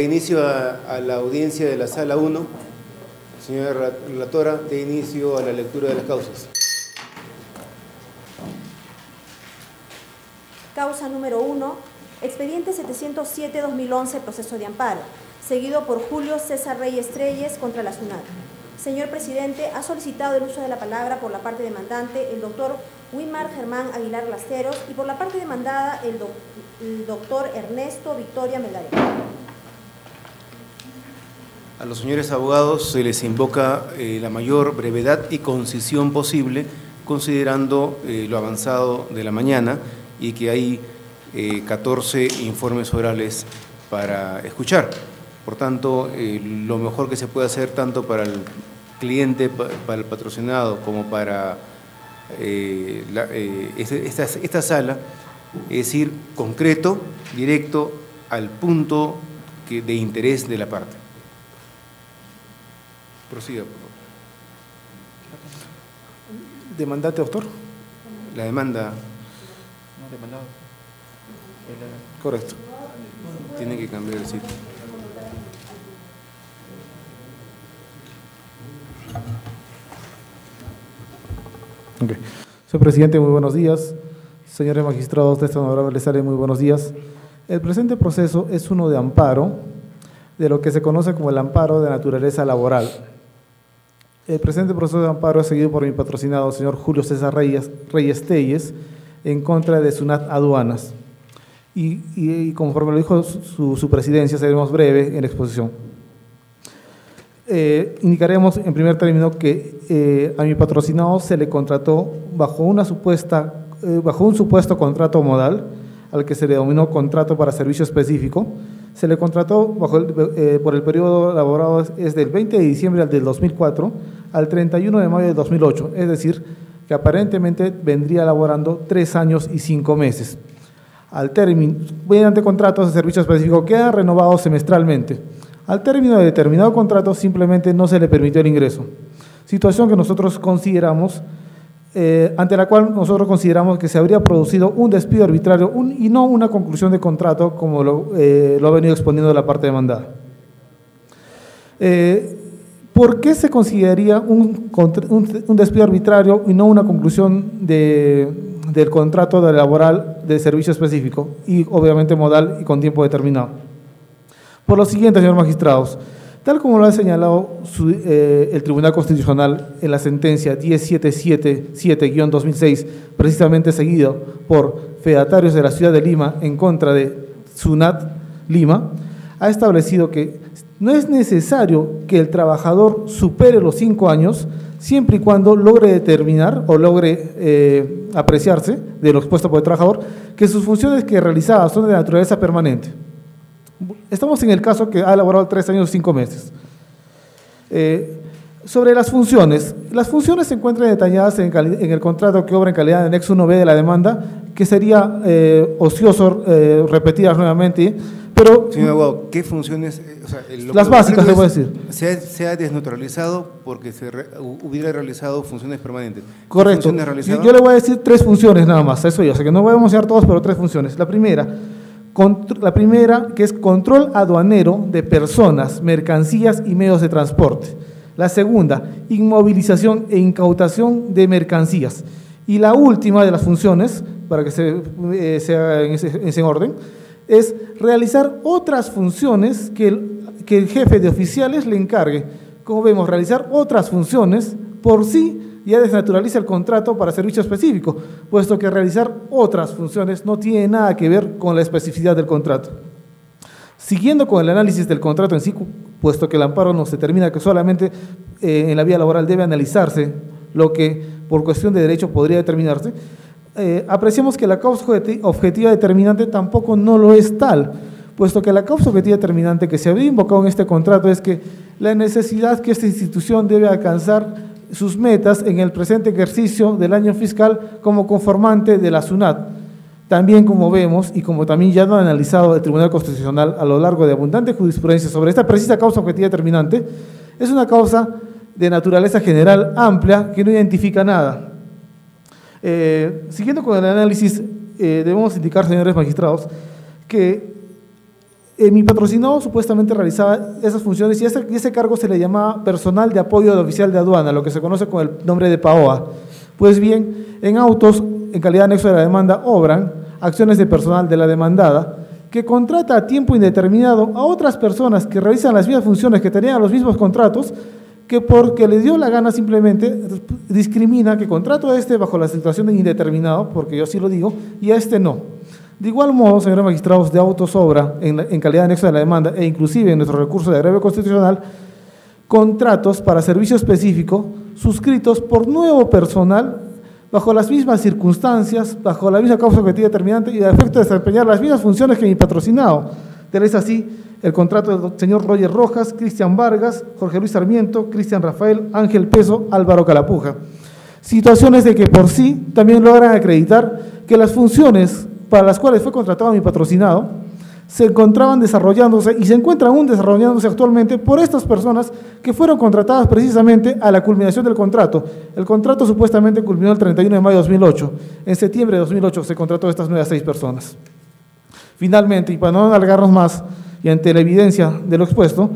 inicio a la audiencia de la Sala 1. Señora relatora, de inicio a la lectura de las causas. Causa número 1, expediente 707-2011, proceso de amparo, seguido por Julio César Reyes Treyes contra la SUNAT. Señor presidente, ha solicitado el uso de la palabra por la parte demandante el doctor Wimar Germán Aguilar Lasteros y por la parte demandada el doctor Ernesto Victoria Melgarejo. A los señores abogados se les invoca la mayor brevedad y concisión posible, considerando lo avanzado de la mañana y que hay 14 informes orales para escuchar. Por tanto, lo mejor que se puede hacer tanto para el cliente, para el patrocinado, como para esta sala, es ir concreto, directo, al punto de interés de la parte. Prosiga, por favor. ¿Demandante, doctor? La demanda. No, demandado. Correcto. Tiene que cambiar el sitio. Okay. Señor presidente, muy buenos días. Señores magistrados de esta honorable sala, muy buenos días. El presente proceso es uno de amparo, de lo que se conoce como el amparo de naturaleza laboral. El presente proceso de amparo es seguido por mi patrocinado, señor Julio César Reyes Telles, en contra de SUNAT Aduanas. Y conforme lo dijo su presidencia, seremos breve en la exposición. Indicaremos en primer término que a mi patrocinado se le contrató bajo un supuesto contrato modal, al que se le denominó contrato para servicio específico. Se le contrató por el periodo laborado es del 20 de diciembre del 2004 al 31 de mayo del 2008, es decir, que aparentemente vendría laborando 3 años y 5 meses. Al término, mediante contratos de servicio específico, quedan renovados semestralmente. Al término de determinado contrato, simplemente no se le permitió el ingreso. Situación que nosotros consideramos, ante la cual nosotros consideramos que se habría producido un despido arbitrario y no una conclusión de contrato, como lo ha venido exponiendo la parte demandada. ¿Por qué se consideraría un despido arbitrario y no una conclusión del contrato laboral de servicio específico y obviamente modal y con tiempo determinado? Por lo siguiente, señores magistrados, tal como lo ha señalado el Tribunal Constitucional en la sentencia 10777-2006, precisamente seguido por fedatarios de la ciudad de Lima en contra de SUNAT Lima, ha establecido que no es necesario que el trabajador supere los 5 años siempre y cuando logre determinar o logre apreciarse de lo expuesto por el trabajador que sus funciones que realizaba son de naturaleza permanente. Estamos en el caso que ha elaborado 3 años y 5 meses. Sobre las funciones se encuentran detalladas en el contrato que obra en calidad de anexo 1B de la demanda, que sería ocioso repetirlas nuevamente, pero… Señor abogado, ¿qué funciones? O sea, las básicas, le voy a decir. Se ha desnaturalizado porque hubiera realizado funciones permanentes. Correcto. Yo le voy a decir 3 funciones nada más, eso yo, o sea que no voy a mencionar todas, pero 3 funciones. La primera, que es control aduanero de personas, mercancías y medios de transporte. La segunda, inmovilización e incautación de mercancías. Y la última de las funciones, para que sea en ese orden, es realizar otras funciones que el jefe de oficiales le encargue. Como vemos, realizar otras funciones por sí ya desnaturaliza el contrato para servicio específico, puesto que realizar otras funciones no tiene nada que ver con la especificidad del contrato. Siguiendo con el análisis del contrato en sí, puesto que el amparo nos determina que solamente en la vía laboral debe analizarse lo que por cuestión de derecho podría determinarse, apreciamos que la causa objetiva determinante tampoco no lo es tal, puesto que la causa objetiva determinante que se había invocado en este contrato es que la necesidad que esta institución debe alcanzar sus metas en el presente ejercicio del año fiscal como conformante de la SUNAT. También, como vemos y como también ya lo ha analizado el Tribunal Constitucional a lo largo de abundante jurisprudencia sobre esta precisa causa objetiva determinante, es una causa de naturaleza general amplia que no identifica nada. Siguiendo con el análisis, debemos indicar, señores magistrados, que Mi patrocinado supuestamente realizaba esas funciones y ese cargo se le llamaba personal de apoyo del oficial de aduana, lo que se conoce con el nombre de PAOA. Pues bien, en autos, en calidad de anexo de la demanda, obran acciones de personal de la demandada que contrata a tiempo indeterminado a otras personas que realizan las mismas funciones, que tenían los mismos contratos, que porque le dio la gana simplemente discrimina que contrato a este bajo la situación de indeterminado, porque yo así lo digo, y a este no. De igual modo, señores magistrados, de autos obra en calidad de anexo de la demanda e inclusive en nuestro recurso de agravio constitucional, contratos para servicio específico suscritos por nuevo personal bajo las mismas circunstancias, bajo la misma causa objetiva determinante y a efecto de desempeñar las mismas funciones que mi patrocinado. Tal es así el contrato del señor Roger Rojas, Cristian Vargas, Jorge Luis Sarmiento, Cristian Rafael, Ángel Peso, Álvaro Calapuja. Situaciones de que por sí también logran acreditar que las funciones para las cuales fue contratado mi patrocinado, se encontraban desarrollándose y se encuentran aún desarrollándose actualmente por estas personas que fueron contratadas precisamente a la culminación del contrato. El contrato supuestamente culminó el 31 de mayo de 2008. En septiembre de 2008 se contrató a estas nuevas 6 personas. Finalmente, y para no alargarnos más y ante la evidencia de lo expuesto,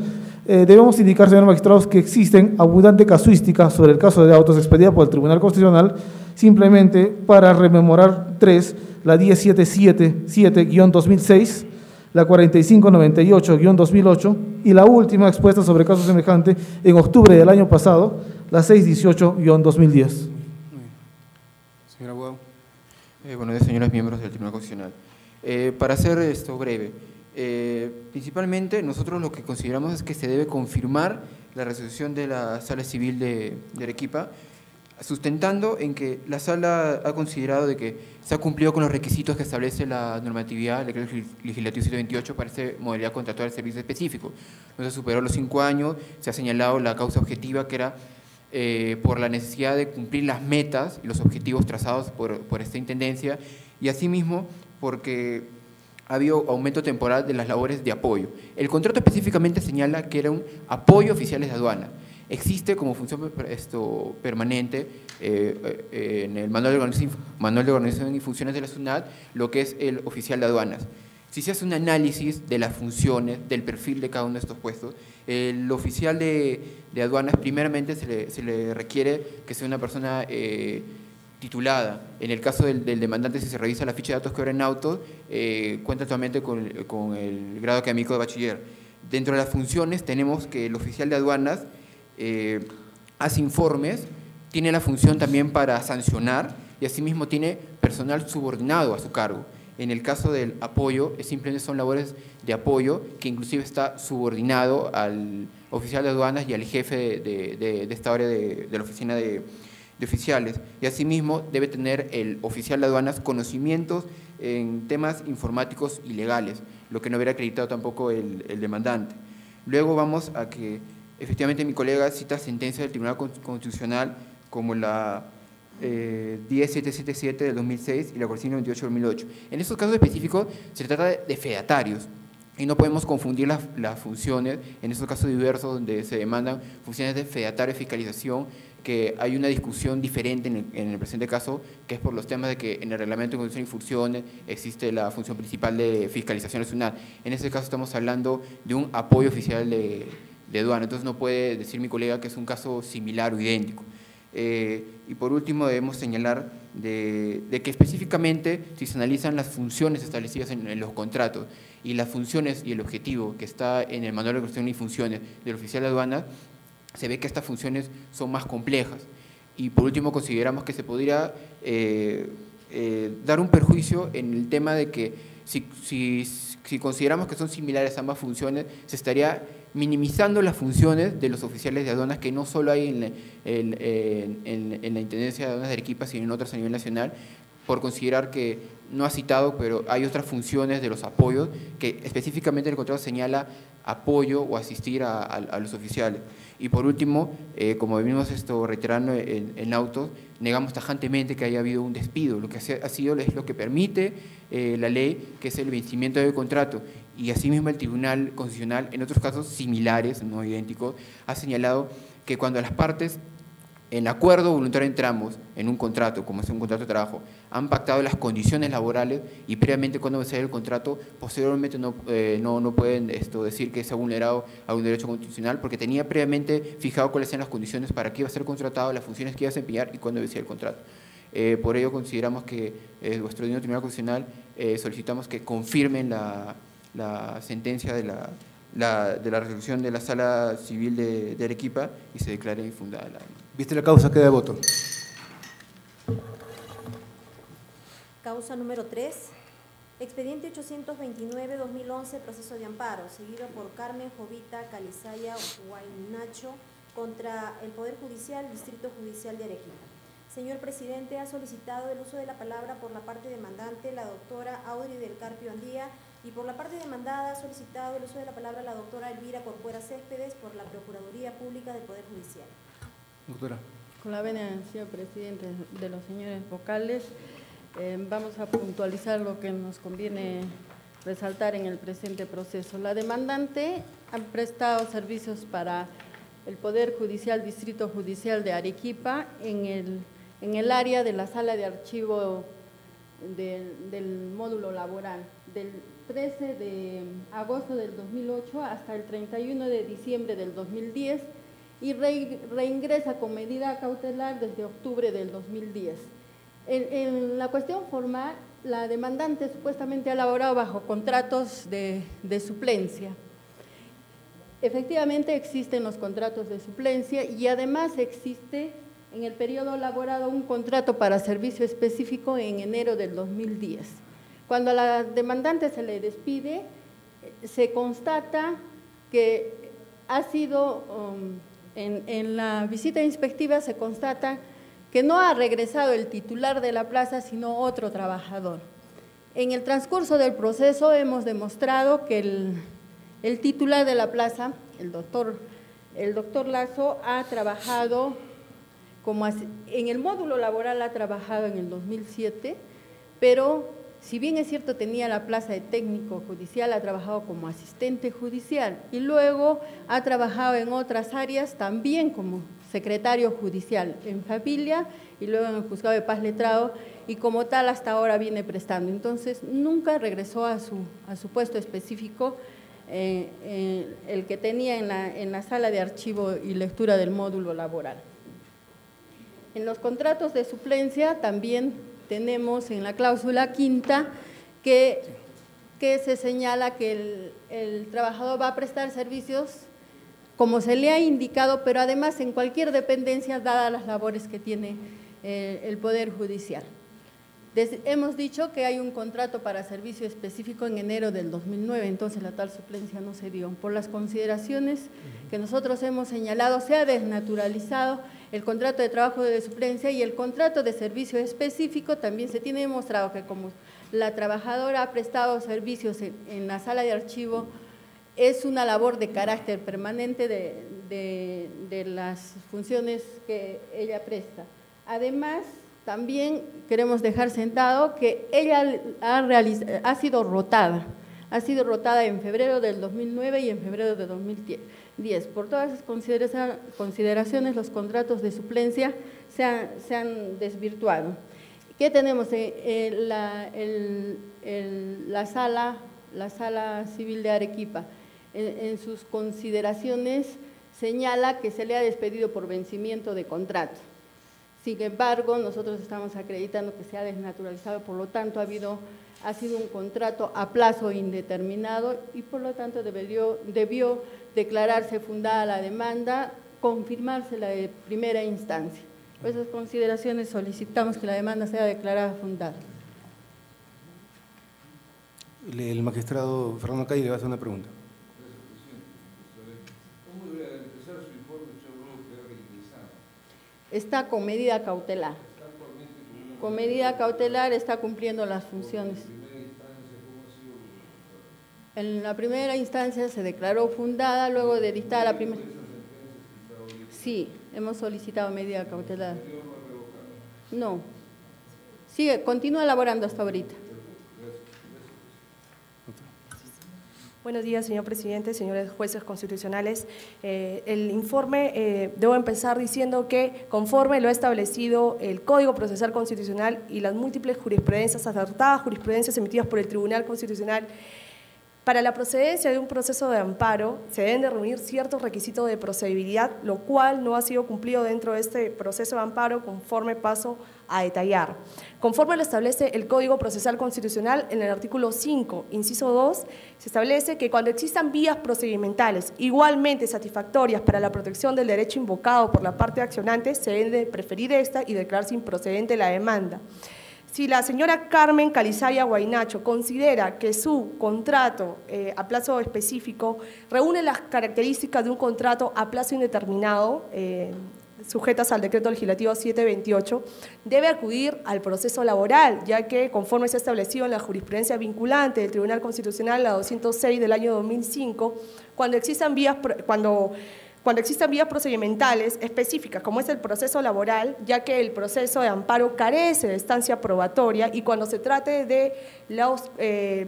debemos indicar, señores magistrados, que existen abundante casuística sobre el caso de autos expedida por el Tribunal Constitucional, simplemente para rememorar 3, la 10777-2006, la 4598-2008 y la última expuesta sobre caso semejante en octubre del año pasado, la 618-2010. Señor abogado. Buenos días, señores miembros del Tribunal Constitucional. Para hacer esto breve, principalmente nosotros lo que consideramos es que se debe confirmar la resolución de la Sala Civil de Arequipa, sustentando en que la Sala ha considerado de que se ha cumplido con los requisitos que establece la normatividad, el decreto legislativo 128 para esta modalidad contractual de servicio específico. No se superó los 5 años, se ha señalado la causa objetiva que era por la necesidad de cumplir las metas y los objetivos trazados por esta intendencia y asimismo porque ha habido aumento temporal de las labores de apoyo. El contrato específicamente señala que era un apoyo a oficiales de aduana. Existe como función permanente en el manual de organización y funciones de la SUNAT lo que es el oficial de aduanas. Si se hace un análisis de las funciones, del perfil de cada uno de estos puestos, el oficial de aduanas primeramente se le requiere que sea una persona titulada. En el caso del demandante, si se revisa la ficha de datos que obra en autos, cuenta actualmente con el grado académico de bachiller. Dentro de las funciones tenemos que el oficial de aduanas hace informes, tiene la función también para sancionar y asimismo tiene personal subordinado a su cargo. En el caso del apoyo, simplemente son labores de apoyo que inclusive está subordinado al oficial de aduanas y al jefe de esta área de la oficina de oficiales. Y asimismo debe tener el oficial de aduanas conocimientos en temas informáticos y legales, lo que no hubiera acreditado tampoco el demandante. Luego vamos a que efectivamente mi colega cita sentencias del Tribunal Constitucional como la 10777 del 2006 y la 4598 del 2008. En estos casos específicos se trata de fedatarios y no podemos confundir las funciones, en estos casos diversos donde se demandan funciones de fedatario y fiscalización, que hay una discusión diferente en el presente caso, que es por los temas de que en el reglamento de conducción y funciones existe la función principal de fiscalización nacional. En este caso estamos hablando de un apoyo oficial de aduana, entonces no puede decir mi colega que es un caso similar o idéntico. Y por último debemos señalar de que específicamente si se analizan las funciones establecidas en los contratos y las funciones y el objetivo que está en el manual de organización y funciones del oficial de aduana, se ve que estas funciones son más complejas. Y por último consideramos que se podría dar un perjuicio en el tema de que si consideramos que son similares ambas funciones, se estaría minimizando las funciones de los oficiales de aduanas que no solo hay en la Intendencia de Aduanas de Arequipa, sino en otras a nivel nacional, por considerar que no ha citado, pero hay otras funciones de los apoyos que específicamente el contrato señala apoyo o asistir a los oficiales. Y por último, como venimos reiterando en autos, negamos tajantemente que haya habido un despido. Lo que ha sido es lo que permite la ley, que es el vencimiento del contrato. Y asimismo el Tribunal Constitucional, en otros casos similares, no idénticos, ha señalado que cuando las partes en acuerdo voluntario entre ambos, en un contrato, como es un contrato de trabajo, han pactado las condiciones laborales y previamente cuando se el contrato, posteriormente no pueden decir que se ha vulnerado algún derecho constitucional porque tenía previamente fijado cuáles eran las condiciones para qué iba a ser contratado, las funciones que iba a desempeñar y cuándo vencía el contrato. Por ello consideramos que nuestro Tribunal Constitucional solicitamos que confirmen la sentencia de la resolución de la Sala Civil de Arequipa y se declare infundada la demanda. ¿Viste la causa? Queda de voto. Causa número 3. Expediente 829-2011, proceso de amparo, seguido por Carmen Jovita Calizaya Huaynacho contra el Poder Judicial, Distrito Judicial de Arequipa. Señor presidente, ha solicitado el uso de la palabra por la parte demandante, la doctora Audrey del Carpio Andía, y por la parte demandada ha solicitado el uso de la palabra la doctora Elvira Corcuera Céspedes por la Procuraduría Pública del Poder Judicial. Doctora. Con la venia, señor presidente, de los señores vocales, vamos a puntualizar lo que nos conviene resaltar en el presente proceso. La demandante ha prestado servicios para el Poder Judicial, Distrito Judicial de Arequipa, en el área de la sala de archivo del módulo laboral, del 13 de agosto del 2008 hasta el 31 de diciembre del 2010, y reingresa con medida cautelar desde octubre del 2010. En la cuestión formal, la demandante supuestamente ha laborado bajo contratos de suplencia. Efectivamente existen los contratos de suplencia y además existe en el periodo laborado un contrato para servicio específico en enero del 2010. Cuando a la demandante se le despide, se constata que ha sido… En la visita inspectiva se constata que no ha regresado el titular de la plaza, sino otro trabajador. En el transcurso del proceso hemos demostrado que el titular de la plaza, el doctor Lazo, ha trabajado en el módulo laboral, ha trabajado en el 2007, pero si bien es cierto tenía la plaza de técnico judicial, ha trabajado como asistente judicial y luego ha trabajado en otras áreas también como secretario judicial en familia y luego en el juzgado de paz letrado, y como tal hasta ahora viene prestando. Entonces nunca regresó a su puesto específico, el que tenía en la sala de archivo y lectura del módulo laboral. En los contratos de suplencia también tenemos en la cláusula quinta que se señala que el trabajador va a prestar servicios como se le ha indicado, pero además en cualquier dependencia, dadas las labores que tiene el Poder Judicial. Hemos dicho que hay un contrato para servicio específico en enero del 2009, entonces la tal suplencia no se dio. Por las consideraciones que nosotros hemos señalado, se ha desnaturalizado el contrato de trabajo de suplencia y el contrato de servicio específico. También se tiene demostrado que como la trabajadora ha prestado servicios en la sala de archivo, es una labor de carácter permanente de las funciones que ella presta. Además, también queremos dejar sentado que ella ha sido rotada en febrero del 2009 y en febrero de 2010. Por todas esas consideraciones, los contratos de suplencia se han desvirtuado. ¿Qué tenemos? La sala civil de Arequipa, en sus consideraciones señala que se le ha despedido por vencimiento de contrato. Sin embargo, nosotros estamos acreditando que se ha desnaturalizado, por lo tanto ha sido un contrato a plazo indeterminado y por lo tanto debió declararse fundada la demanda, confirmarse la de primera instancia. Por esas consideraciones solicitamos que la demanda sea declarada fundada. El magistrado Fernando Calle le va a hacer una pregunta. ¿Cómo debe empezar su informe sobre que ha reingresado? Está con medida cautelar. Con medida cautelar está cumpliendo las funciones. En la primera instancia se declaró fundada, luego de dictar la primera… Sí, hemos solicitado medida cautelar. No. Sigue, continúa elaborando hasta ahorita. Buenos días, señor presidente, señores jueces constitucionales. El informe, debo empezar diciendo que conforme lo ha establecido el Código Procesal Constitucional y las múltiples jurisprudencias, acertadas jurisprudencias emitidas por el Tribunal Constitucional, para la procedencia de un proceso de amparo se deben de reunir ciertos requisitos de procedibilidad, lo cual no ha sido cumplido dentro de este proceso de amparo conforme paso a detallar. Conforme lo establece el Código Procesal Constitucional, en el artículo 5, inciso 2, se establece que cuando existan vías procedimentales igualmente satisfactorias para la protección del derecho invocado por la parte accionante, se debe de preferir esta y declararse improcedente la demanda. Si la señora Carmen Calizaya Guaynacho considera que su contrato a plazo específico reúne las características de un contrato a plazo indeterminado, sujetas al decreto legislativo 728, debe acudir al proceso laboral, ya que conforme se ha establecido en la jurisprudencia vinculante del Tribunal Constitucional, la 206 del año 2005, cuando existan vías procedimentales específicas, como es el proceso laboral, ya que el proceso de amparo carece de estancia probatoria y cuando se trate de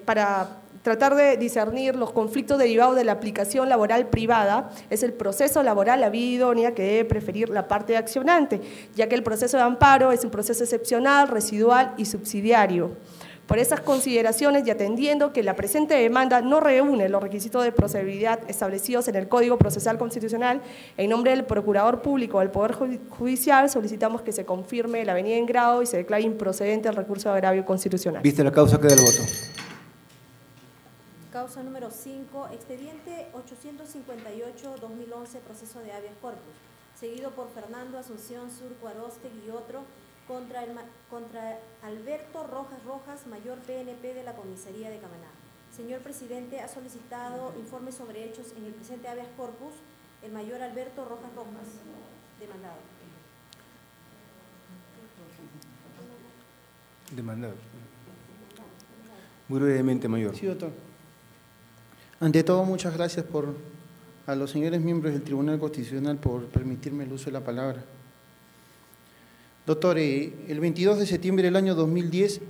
para tratar de discernir los conflictos derivados de la aplicación laboral privada, es el proceso laboral la vía idónea que debe preferir la parte accionante, ya que el proceso de amparo es un proceso excepcional, residual y subsidiario. Por esas consideraciones y atendiendo que la presente demanda no reúne los requisitos de procedibilidad establecidos en el Código Procesal Constitucional, en nombre del Procurador Público del Poder Judicial solicitamos que se confirme la venida en grado y se declare improcedente el recurso de agravio constitucional. Vista la causa, queda el voto. Causa número 5, expediente 858-2011, proceso de habeas corpus, seguido por Fernando Asunción Surco Arostegui y otro, contra Alberto Rojas, mayor PNP de la Comisaría de Camaná. Señor presidente, ha solicitado informes sobre hechos en el presente habeas corpus el mayor Alberto Rojas, demandado. Demandado. Muy brevemente, mayor. Sí, doctor. Ante todo, muchas gracias a los señores miembros del Tribunal Constitucional por permitirme el uso de la palabra. Doctor, el 22 de septiembre del año 2010,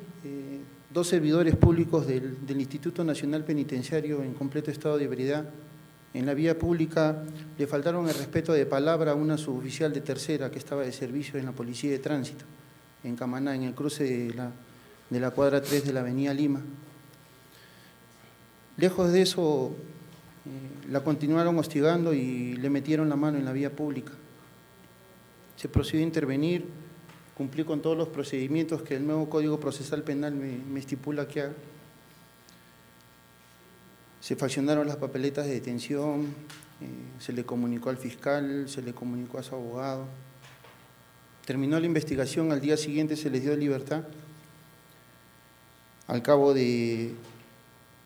dos servidores públicos del Instituto Nacional Penitenciario en completo estado de ebriedad, en la vía pública, le faltaron el respeto de palabra a una suboficial de tercera que estaba de servicio en la Policía de Tránsito, en Camaná, en el cruce de la cuadra 3 de la avenida Lima. Lejos de eso, la continuaron hostigando y le metieron la mano en la vía pública. Se procedió a intervenir, cumplí con todos los procedimientos que el nuevo Código Procesal Penal me estipula que haga. Se faccionaron las papeletas de detención, se le comunicó al fiscal, se le comunicó a su abogado. Terminó la investigación, al día siguiente se les dio libertad. Al cabo de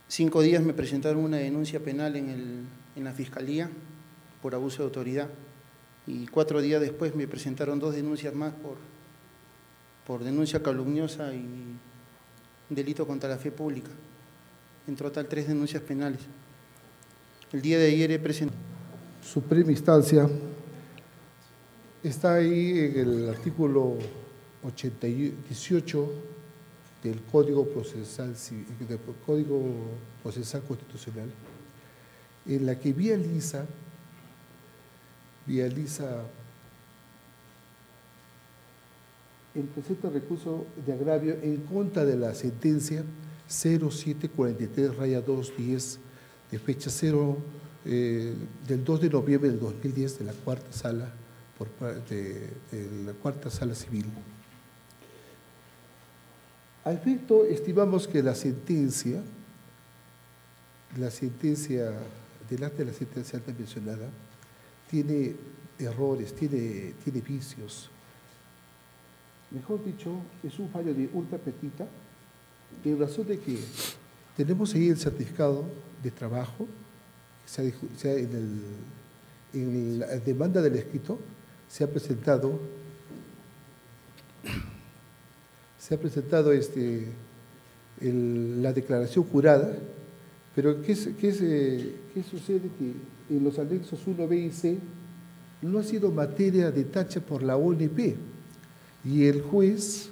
5 días me presentaron una denuncia penal en la Fiscalía por abuso de autoridad y 4 días después me presentaron 2 denuncias más por denuncia calumniosa y delito contra la fe pública. En total 3 denuncias penales. El día de ayer he presentado. Suprema instancia está ahí en el artículo 18 del Código Procesal Constitucional, en la que vializa el presente recurso de agravio en contra de la sentencia 0743-210 de fecha 0 del 2 de noviembre del 2010 de la cuarta sala civil. A efecto, estimamos que la sentencia delante de la sentencia antes mencionada, tiene errores, tiene vicios. Mejor dicho, es un fallo de ultra petita, en razón de que tenemos ahí el certificado de trabajo, en la demanda del escrito se ha presentado la declaración jurada, pero ¿qué sucede? Que en los anexos 1B y C no ha sido materia de tacha por la ONP y el juez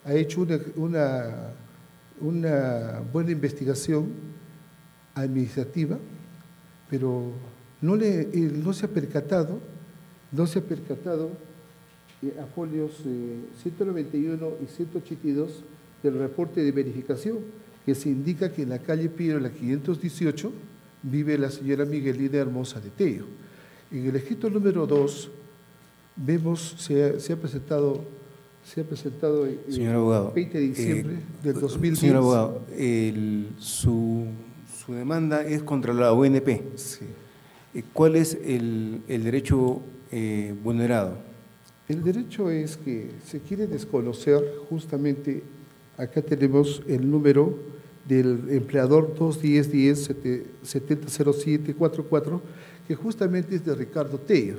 ha hecho una buena investigación administrativa, pero no se ha percatado a folios 191 y 182 del reporte de verificación, que se indica que en la calle Piero, la 518, vive la señora Miguelina Hermosa de Tello. En el escrito número 2, vemos, se ha presentado señor abogado, 20 de diciembre del 2010. Señor abogado, su demanda es contra la ONP. Sí. ¿Cuál es el derecho vulnerado? El derecho es que se quiere desconocer, justamente acá tenemos el número del empleador 21010-700744, que justamente es de Ricardo Tello.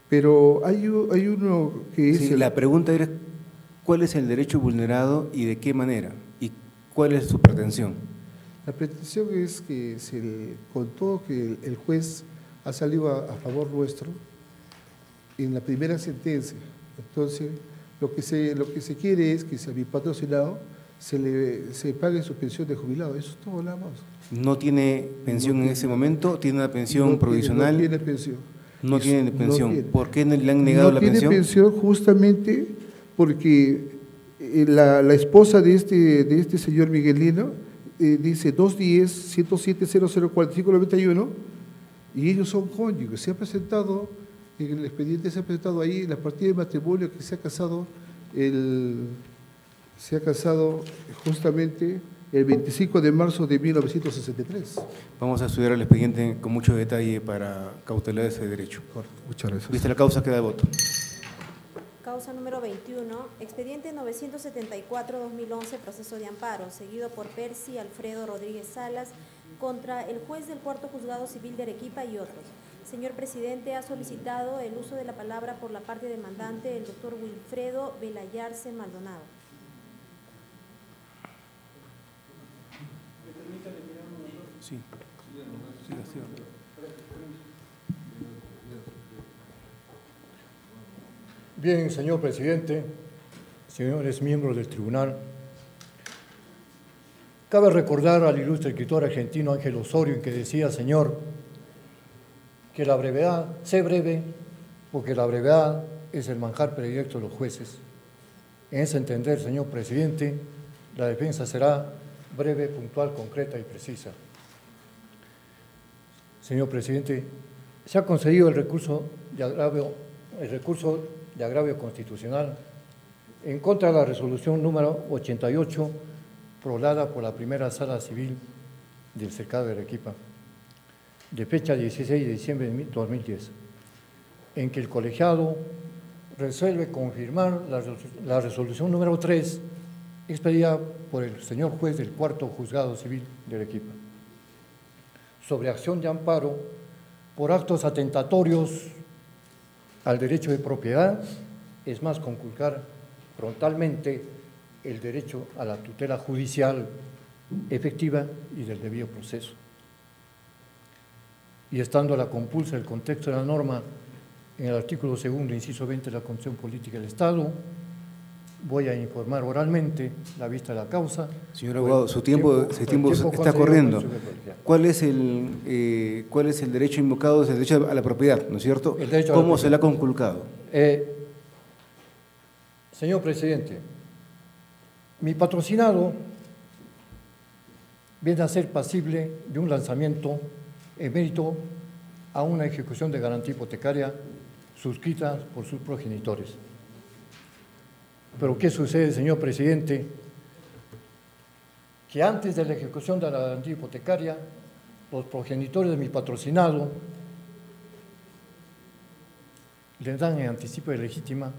Pero hay uno que es… Sí, la pregunta era, ¿cuál es el derecho vulnerado y de qué manera? ¿Y cuál es su pretensión? La pretensión es que con todo que el juez ha salido a favor nuestro en la primera sentencia, entonces lo que se quiere es que si a mi patrocinado se pague su pensión de jubilado, eso es todo nada más. ¿No tiene pensión en ese momento? ¿Tiene una pensión provisional? No tiene pensión. No tiene pensión. No tiene. ¿Por qué le han negado la pensión? No tiene pensión justamente porque la esposa de este señor Miguelino dice 210-107-0045-91 y ellos son cónyuges. Se ha presentado, en el expediente se ha presentado ahí la partida de matrimonio que se ha casado justamente el 25 de marzo de 1963. Vamos a estudiar el expediente con mucho detalle para cautelar ese derecho. Muchas gracias. Vista la causa, queda de voto. Causa número 21, expediente 974-2011, proceso de amparo, seguido por Percy Alfredo Rodríguez Salas, contra el juez del Cuarto Juzgado Civil de Arequipa y otros. Señor presidente, ha solicitado el uso de la palabra por la parte demandante el doctor Wilfredo Belayarse Maldonado. Sí. Bien, señor presidente, señores miembros del tribunal, cabe recordar al ilustre escritor argentino Ángel Osorio que decía, señor, que la brevedad, sé breve, porque la brevedad es el manjar predilecto de los jueces. En ese entender, señor presidente, la defensa será breve, puntual, concreta y precisa. Señor presidente, se ha concedido el recurso de agravio constitucional en contra de la resolución número 88 prolada por la primera sala civil del Cercado de Arequipa, de fecha 16 de diciembre de 2010, en que el colegiado resuelve confirmar la resolución número 3 expedida por el señor juez del Cuarto Juzgado Civil de Arequipa, sobre acción de amparo por actos atentatorios al derecho de propiedad, es más, conculcar frontalmente el derecho a la tutela judicial efectiva y del debido proceso. Y estando a la compulsa del contexto de la norma en el artículo 2º, inciso 20 de la Constitución Política del Estado, voy a informar oralmente la vista de la causa. Señor abogado, su tiempo está corriendo. ¿Cuál es el derecho invocado? Es el derecho a la propiedad, ¿no es cierto? ¿Cómo se le ha conculcado? Señor presidente, mi patrocinado viene a ser pasible de un lanzamiento en mérito a una ejecución de garantía hipotecaria suscrita por sus progenitores. Pero ¿qué sucede, señor presidente? Que antes de la ejecución de la garantía hipotecaria, los progenitores de mi patrocinado le dan en anticipo de legítima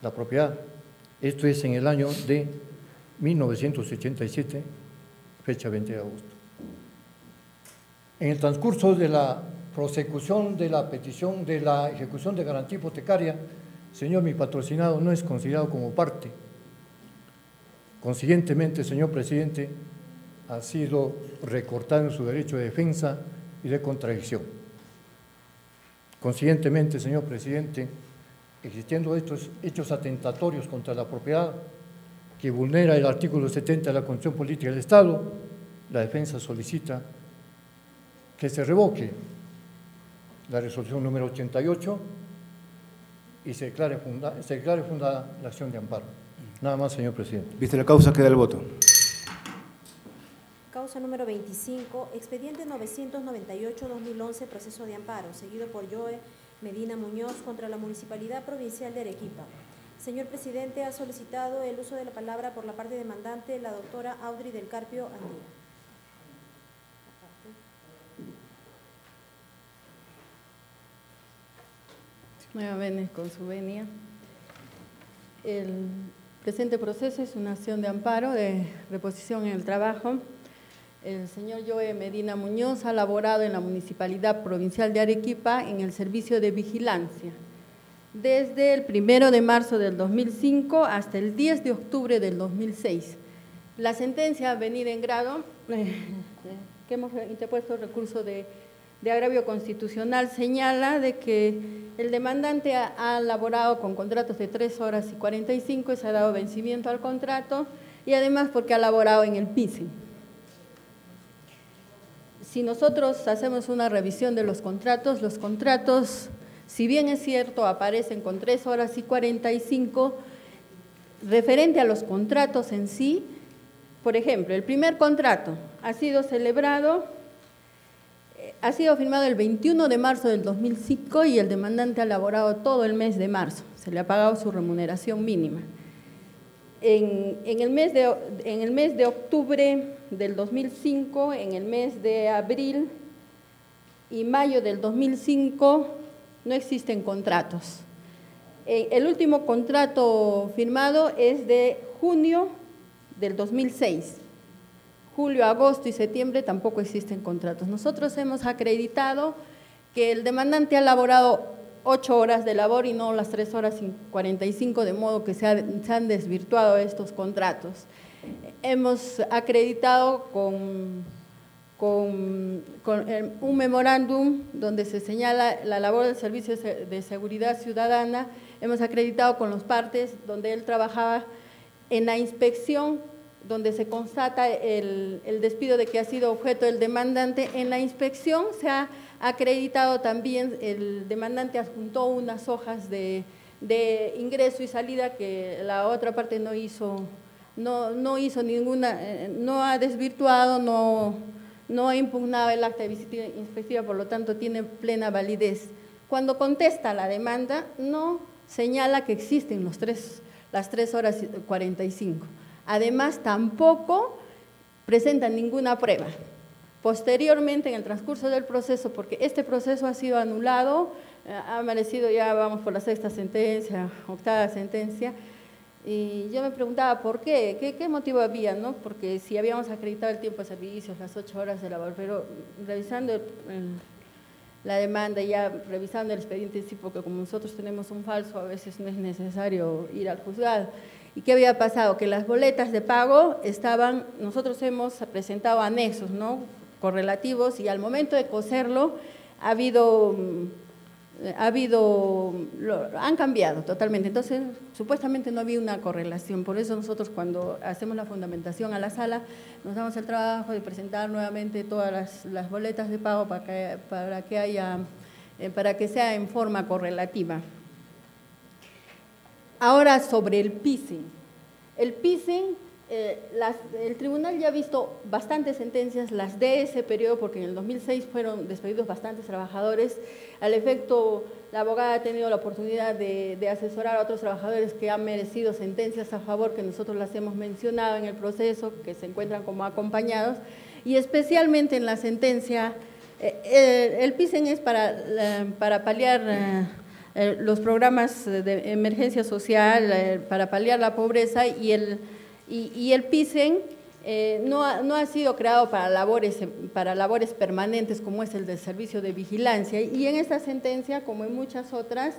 la propiedad. Esto es en el año de 1987, fecha 20 de agosto. En el transcurso de la prosecución de la petición de la ejecución de garantía hipotecaria, señor, mi patrocinado no es considerado como parte. Consiguientemente, señor presidente, ha sido recortado en su derecho de defensa y de contradicción. Consiguientemente, señor presidente, existiendo estos hechos atentatorios contra la propiedad, que vulnera el artículo 70 de la Constitución Política del Estado, la defensa solicita que se revoque la resolución número 88 y se declare fundada la acción de amparo. Nada más, señor presidente. Vista la causa, queda el voto. Causa número 25, expediente 998-2011, proceso de amparo, seguido por Joe Medina Muñoz contra la Municipalidad Provincial de Arequipa. Señor presidente, ha solicitado el uso de la palabra por la parte demandante, la doctora Audrey del Carpio Andía. Nuevamente con su venia. El presente proceso es una acción de amparo de reposición en el trabajo. El señor Joe Medina Muñoz ha laborado en la Municipalidad Provincial de Arequipa en el servicio de vigilancia desde el 1 de marzo del 2005 hasta el 10 de octubre del 2006. La sentencia venida en grado, que hemos interpuesto recurso de agravio constitucional, señala de que el demandante ha laborado con contratos de 3 horas y 45 y se ha dado vencimiento al contrato, y además porque ha laborado en el PISIN. Si nosotros hacemos una revisión de los contratos, si bien es cierto, aparecen con 3 horas y 45, referente a los contratos en sí, por ejemplo, el primer contrato ha sido firmado el 21 de marzo del 2005 y el demandante ha laborado todo el mes de marzo, se le ha pagado su remuneración mínima. En el mes de octubre del 2005, en el mes de abril y mayo del 2005 no existen contratos. El último contrato firmado es de junio del 2006. Julio, agosto y septiembre tampoco existen contratos. Nosotros hemos acreditado que el demandante ha laborado 8 horas de labor y no las 3 horas y 45, de modo que se han desvirtuado estos contratos. Hemos acreditado con un memorándum donde se señala la labor del Servicio de Seguridad Ciudadana. Hemos acreditado con los partes donde él trabajaba en la inspección, donde se constata el despido de que ha sido objeto del demandante. En la inspección se ha acreditado también, el demandante adjuntó unas hojas de ingreso y salida que la otra parte no hizo ninguna, no ha desvirtuado, no ha impugnado el acta de visita inspectiva, por lo tanto tiene plena validez. Cuando contesta la demanda, no señala que existen las 3 horas y 45. Además, tampoco presenta ninguna prueba. Posteriormente, en el transcurso del proceso, porque este proceso ha sido anulado, ha merecido, ya vamos por la 6ª sentencia, 8ª sentencia, y yo me preguntaba por qué, qué motivo había, ¿no? Porque si habíamos acreditado el tiempo de servicios, las 8 horas de labor, pero revisando la demanda, ya revisando el expediente, sí, porque como nosotros tenemos un falso, a veces no es necesario ir al juzgado. ¿Y qué había pasado? Que las boletas de pago nosotros hemos presentado anexos, ¿no?, correlativos, y al momento de coserlo han cambiado totalmente. Entonces, supuestamente no había una correlación. Por eso nosotros, cuando hacemos la fundamentación a la sala, nos damos el trabajo de presentar nuevamente todas las boletas de pago para que sea en forma correlativa. Ahora, sobre el PISIN. El PISIN, el tribunal ya ha visto bastantes sentencias, las de ese periodo, porque en el 2006 fueron despedidos bastantes trabajadores. Al efecto, la abogada ha tenido la oportunidad de asesorar a otros trabajadores que han merecido sentencias a favor, que nosotros las hemos mencionado en el proceso, que se encuentran como acompañados, y especialmente en la sentencia, el PISIN es para paliar los programas de emergencia social, para paliar la pobreza, y el PISIN no ha sido creado para labores permanentes, como es el del servicio de vigilancia. Y en esta sentencia, como en muchas otras,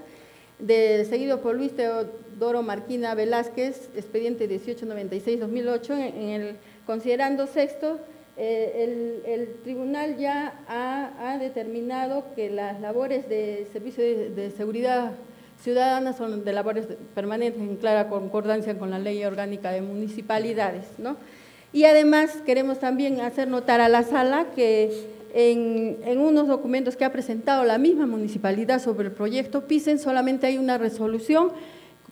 seguido por Luis Teodoro Marquina Velázquez, expediente 1896-2008, en el considerando sexto, el tribunal ya ha determinado que las labores de servicio de seguridad ciudadanas son de labores permanentes en clara concordancia con la Ley Orgánica de Municipalidades, ¿no? Y además queremos también hacer notar a la sala que en unos documentos que ha presentado la misma municipalidad sobre el proyecto PICEN solamente hay una resolución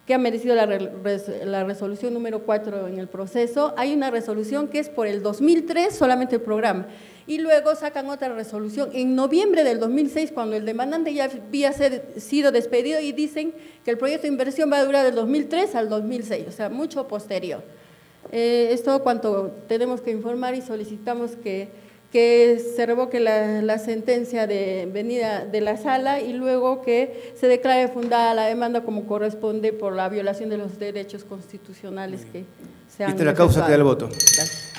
que ha merecido la resolución número 4 en el proceso. Hay una resolución que es por el 2003, solamente el programa. Y luego sacan otra resolución en noviembre del 2006, cuando el demandante ya había sido despedido, y dicen que el proyecto de inversión va a durar del 2003 al 2006, o sea, mucho posterior. Es todo cuanto tenemos que informar y solicitamos que se revoque la sentencia de venida de la sala y luego que se declare fundada la demanda como corresponde por la violación de los derechos constitucionales que se han... Esta es la causa que da el voto. Gracias.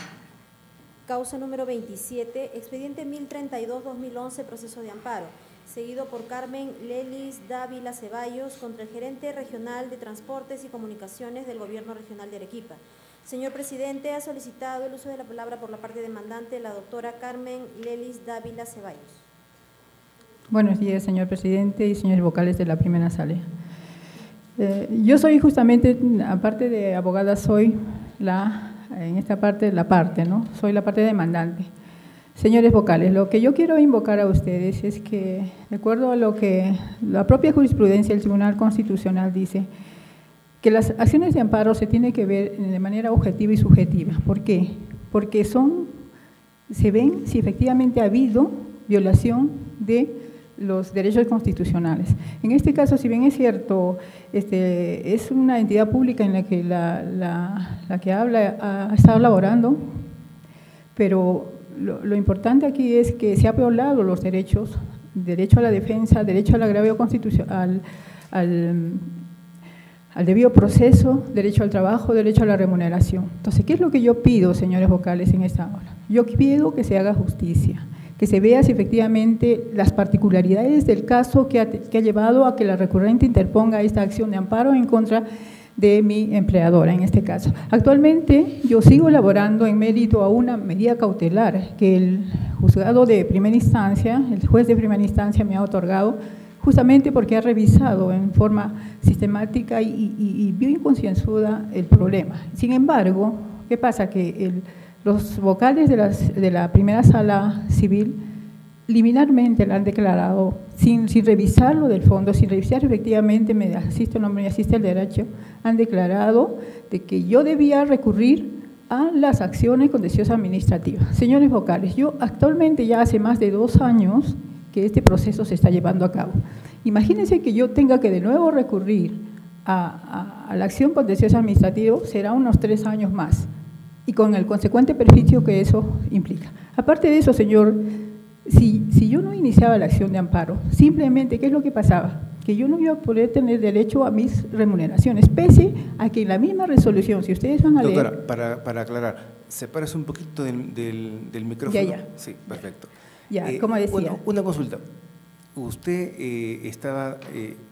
Causa número 27, expediente 1032-2011, proceso de amparo, seguido por Carmen Lelis Dávila Ceballos contra el gerente regional de Transportes y Comunicaciones del Gobierno Regional de Arequipa. Señor presidente, ha solicitado el uso de la palabra por la parte demandante la doctora Carmen Lelis Dávila Ceballos. Buenos días, señor presidente y señores vocales de la primera sala. Yo soy justamente, aparte de abogada, soy en esta parte, ¿no? Soy la parte demandante. Señores vocales, lo que yo quiero invocar a ustedes es que, de acuerdo a lo que la propia jurisprudencia del Tribunal Constitucional dice, que las acciones de amparo se tienen que ver de manera objetiva y subjetiva. ¿Por qué? Porque se ven si efectivamente ha habido violación de los derechos constitucionales. En este caso, si bien es cierto, es una entidad pública en la que la que habla ha estado laborando, pero lo importante aquí es que se ha violado los derechos, derecho a la defensa, derecho al agravio constitucional, al debido proceso, derecho al trabajo, derecho a la remuneración. Entonces, ¿qué es lo que yo pido, señores vocales, en esta hora? Yo pido que se haga justicia, que se vea si efectivamente las particularidades del caso que ha llevado a que la recurrente interponga esta acción de amparo en contra de mi empleadora, en este caso. Actualmente, yo sigo elaborando en mérito a una medida cautelar que el juzgado de primera instancia, el juez de primera instancia me ha otorgado, justamente porque ha revisado en forma sistemática y bien concienzuda el problema. Sin embargo, ¿qué pasa? Que los vocales de la primera sala civil liminarmente la han declarado, sin revisarlo del fondo, sin revisar efectivamente, me asiste el nombre y asiste el derecho, han declarado de que yo debía recurrir a las acciones contenciosas administrativas. Señores vocales, yo actualmente ya hace más de 2 años que este proceso se está llevando a cabo. Imagínense que yo tenga que de nuevo recurrir a la acción contenciosa administrativa, será unos 3 años más, y con el consecuente perjuicio que eso implica. Aparte de eso, señor, si yo no iniciaba la acción de amparo, simplemente, ¿qué es lo que pasaba? Que yo no iba a poder tener derecho a mis remuneraciones, pese a que en la misma resolución, si ustedes van a leer… Doctora, para aclarar, sepárese un poquito del micrófono. Ya. Sí, perfecto. Ya, como decía. Una consulta. Usted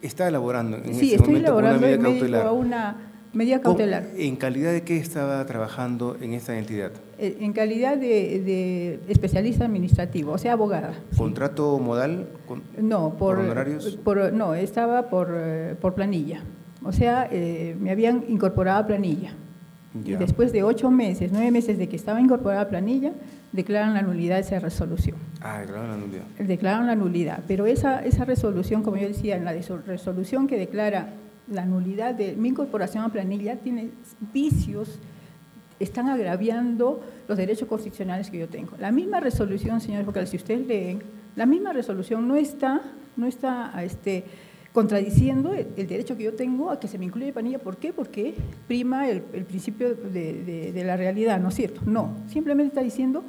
está elaborando en sí, este momento una medida cautelar. Una medida cautelar. ¿En calidad de qué estaba trabajando en esta entidad? En calidad de especialista administrativo, o sea, abogada. ¿Contrato modal? No, ¿Por honorarios? No, estaba por planilla. O sea, me habían incorporado a planilla. Ya. Y después de 8 meses, 9 meses de que estaba incorporada a planilla, declaran la nulidad de esa resolución. Declararon la nulidad. Declararon la nulidad, pero esa resolución, como yo decía, en la resolución que declara la nulidad de mi incorporación a planilla, tiene vicios, están agraviando los derechos constitucionales que yo tengo. La misma resolución, señores vocales, si ustedes leen, la misma resolución no está contradiciendo el derecho que yo tengo a que se me incluya planilla. ¿Por qué? Porque prima el principio de la realidad, ¿no es cierto? No, simplemente está diciendo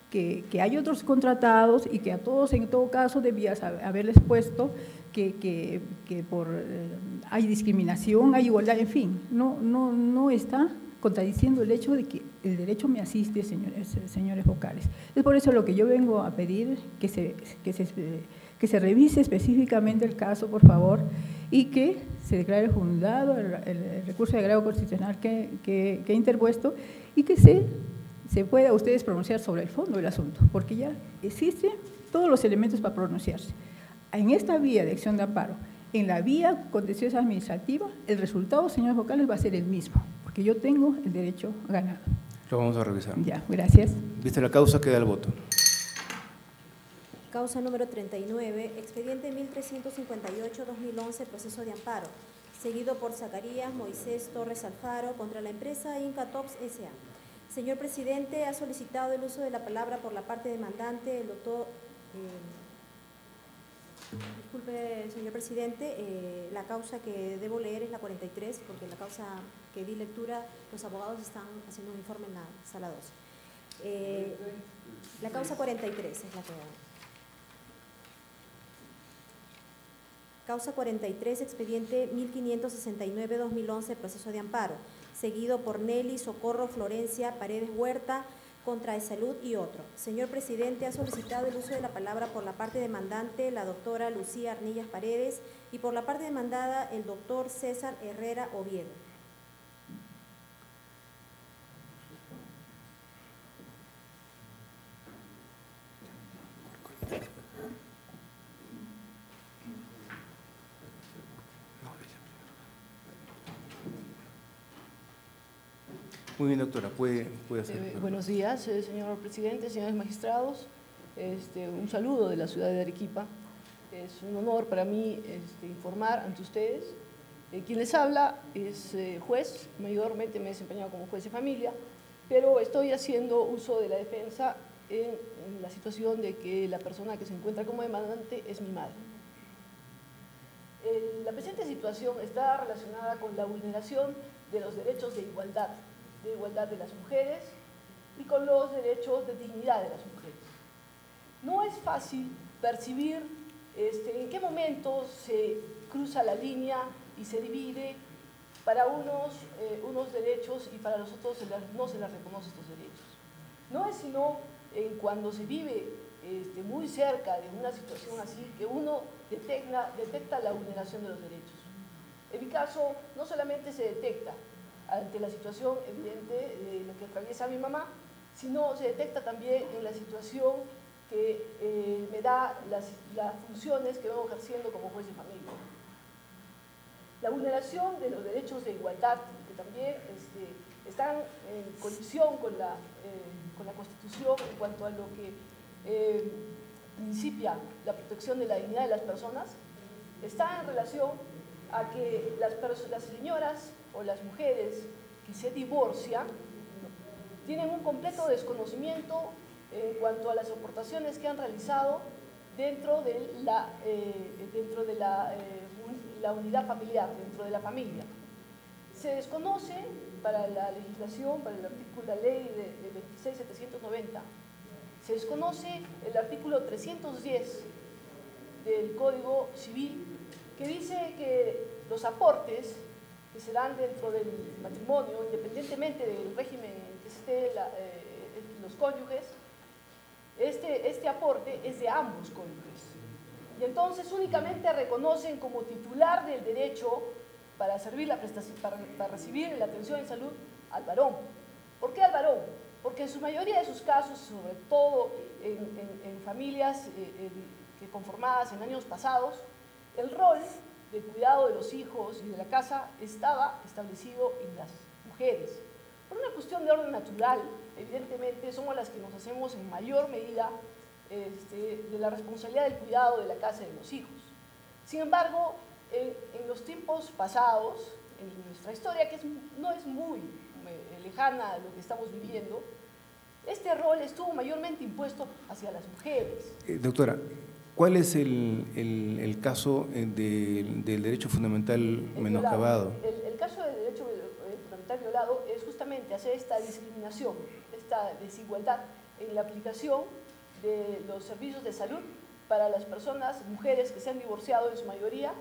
que hay otros contratados y que a todos, en todo caso, debías haberles puesto que hay discriminación, hay igualdad, en fin, no está contradiciendo el hecho de que el derecho me asiste, señores vocales. Es por eso lo que yo vengo a pedir que se revise específicamente el caso, por favor, y que se declare fundado el recurso de agravio constitucional que he interpuesto y que se pueda ustedes pronunciar sobre el fondo del asunto, porque ya existen todos los elementos para pronunciarse. En esta vía de acción de amparo, en la vía contenciosa administrativa, el resultado, señores vocales, va a ser el mismo, porque yo tengo el derecho ganado. Lo vamos a revisar. Ya, gracias. Vista la causa, queda el voto. Causa número 39, expediente 1358-2011, proceso de amparo, seguido por Zacarías Moisés Torres Alfaro contra la empresa Incatops S.A. Señor presidente, ha solicitado el uso de la palabra por la parte demandante, el doctor... disculpe, señor presidente, la causa que debo leer es la 43, porque la causa que di lectura, los abogados están haciendo un informe en la sala 2. La causa 43 es la que... Causa 43, expediente 1569-2011, proceso de amparo, seguido por Nelly Socorro Florencia Paredes Huerta, contra Salud y otro. Señor presidente, ha solicitado el uso de la palabra por la parte demandante, la doctora Lucía Arnillas Paredes, y por la parte demandada, el doctor César Herrera Oviedo. Muy bien, doctora, puede hacer. Buenos días, señor presidente, señores magistrados. Un saludo de la ciudad de Arequipa. Es un honor para mí informar ante ustedes. Quien les habla es juez, mayormente me he desempeñado como juez de familia, pero estoy haciendo uso de la defensa en la situación de que la persona que se encuentra como demandante es mi madre. La presente situación está relacionada con la vulneración de los derechos de igualdad de las mujeres y con los derechos de dignidad de las mujeres. No es fácil percibir en qué momento se cruza la línea y se divide para unos derechos y para los otros no se les reconoce estos derechos. No es sino cuando se vive muy cerca de una situación así que uno detecta la vulneración de los derechos. En mi caso, no solamente se detecta ante la situación evidente de lo que atraviesa mi mamá, sino se detecta también en la situación que me da las funciones que vengo ejerciendo como juez de familia. La vulneración de los derechos de igualdad, que también están en colisión con la Constitución en cuanto a lo que principia la protección de la dignidad de las personas, está en relación a que las señoras o las mujeres que se divorcian tienen un completo desconocimiento en cuanto a las aportaciones que han realizado dentro de la unidad familiar, dentro de la familia. Se desconoce para la legislación, para el artículo de la ley de 26.790, se desconoce el artículo 310 del Código Civil, que dice que los aportes que se dan dentro del matrimonio, independientemente del régimen en que estén los cónyuges, este aporte es de ambos cónyuges. Y entonces únicamente reconocen como titular del derecho para recibir la atención en salud al varón. ¿Por qué al varón? Porque en su mayoría de sus casos, sobre todo en familias que conformadas en años pasados, el rol de cuidado de los hijos y de la casa estaba establecido en las mujeres. Por una cuestión de orden natural, evidentemente, somos las que nos hacemos en mayor medida de la responsabilidad del cuidado de la casa y de los hijos. Sin embargo, en los tiempos pasados, en nuestra historia, que no es muy lejana a lo que estamos viviendo, este rol estuvo mayormente impuesto hacia las mujeres. Doctora, ¿cuál es el caso del derecho fundamental menoscabado? El caso del derecho fundamental violado es justamente hacer esta discriminación, esta desigualdad en la aplicación de los servicios de salud para las personas, mujeres que se han divorciado en su mayoría,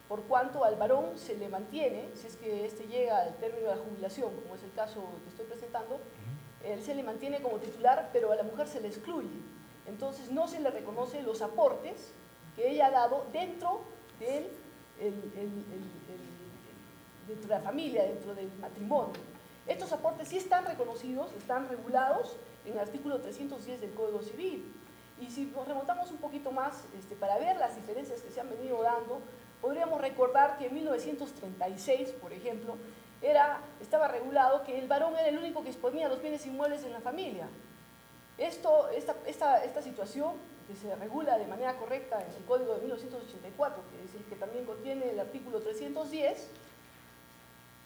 por cuanto al varón se le mantiene, si es que éste llega al término de la jubilación, como es el caso que estoy presentando, él se le mantiene como titular, pero a la mujer se le excluye. Entonces no se le reconoce los aportes que ella ha dado dentro de la familia, dentro del matrimonio. Estos aportes sí están reconocidos, están regulados en el artículo 310 del Código Civil. Y si nos remontamos un poquito más para ver las diferencias que se han venido dando podríamos recordar que en 1936, por ejemplo, estaba regulado que el varón era el único que exponía los bienes inmuebles en la familia. Esta situación, que se regula de manera correcta en el Código de 1984, que es el que también contiene el artículo 310,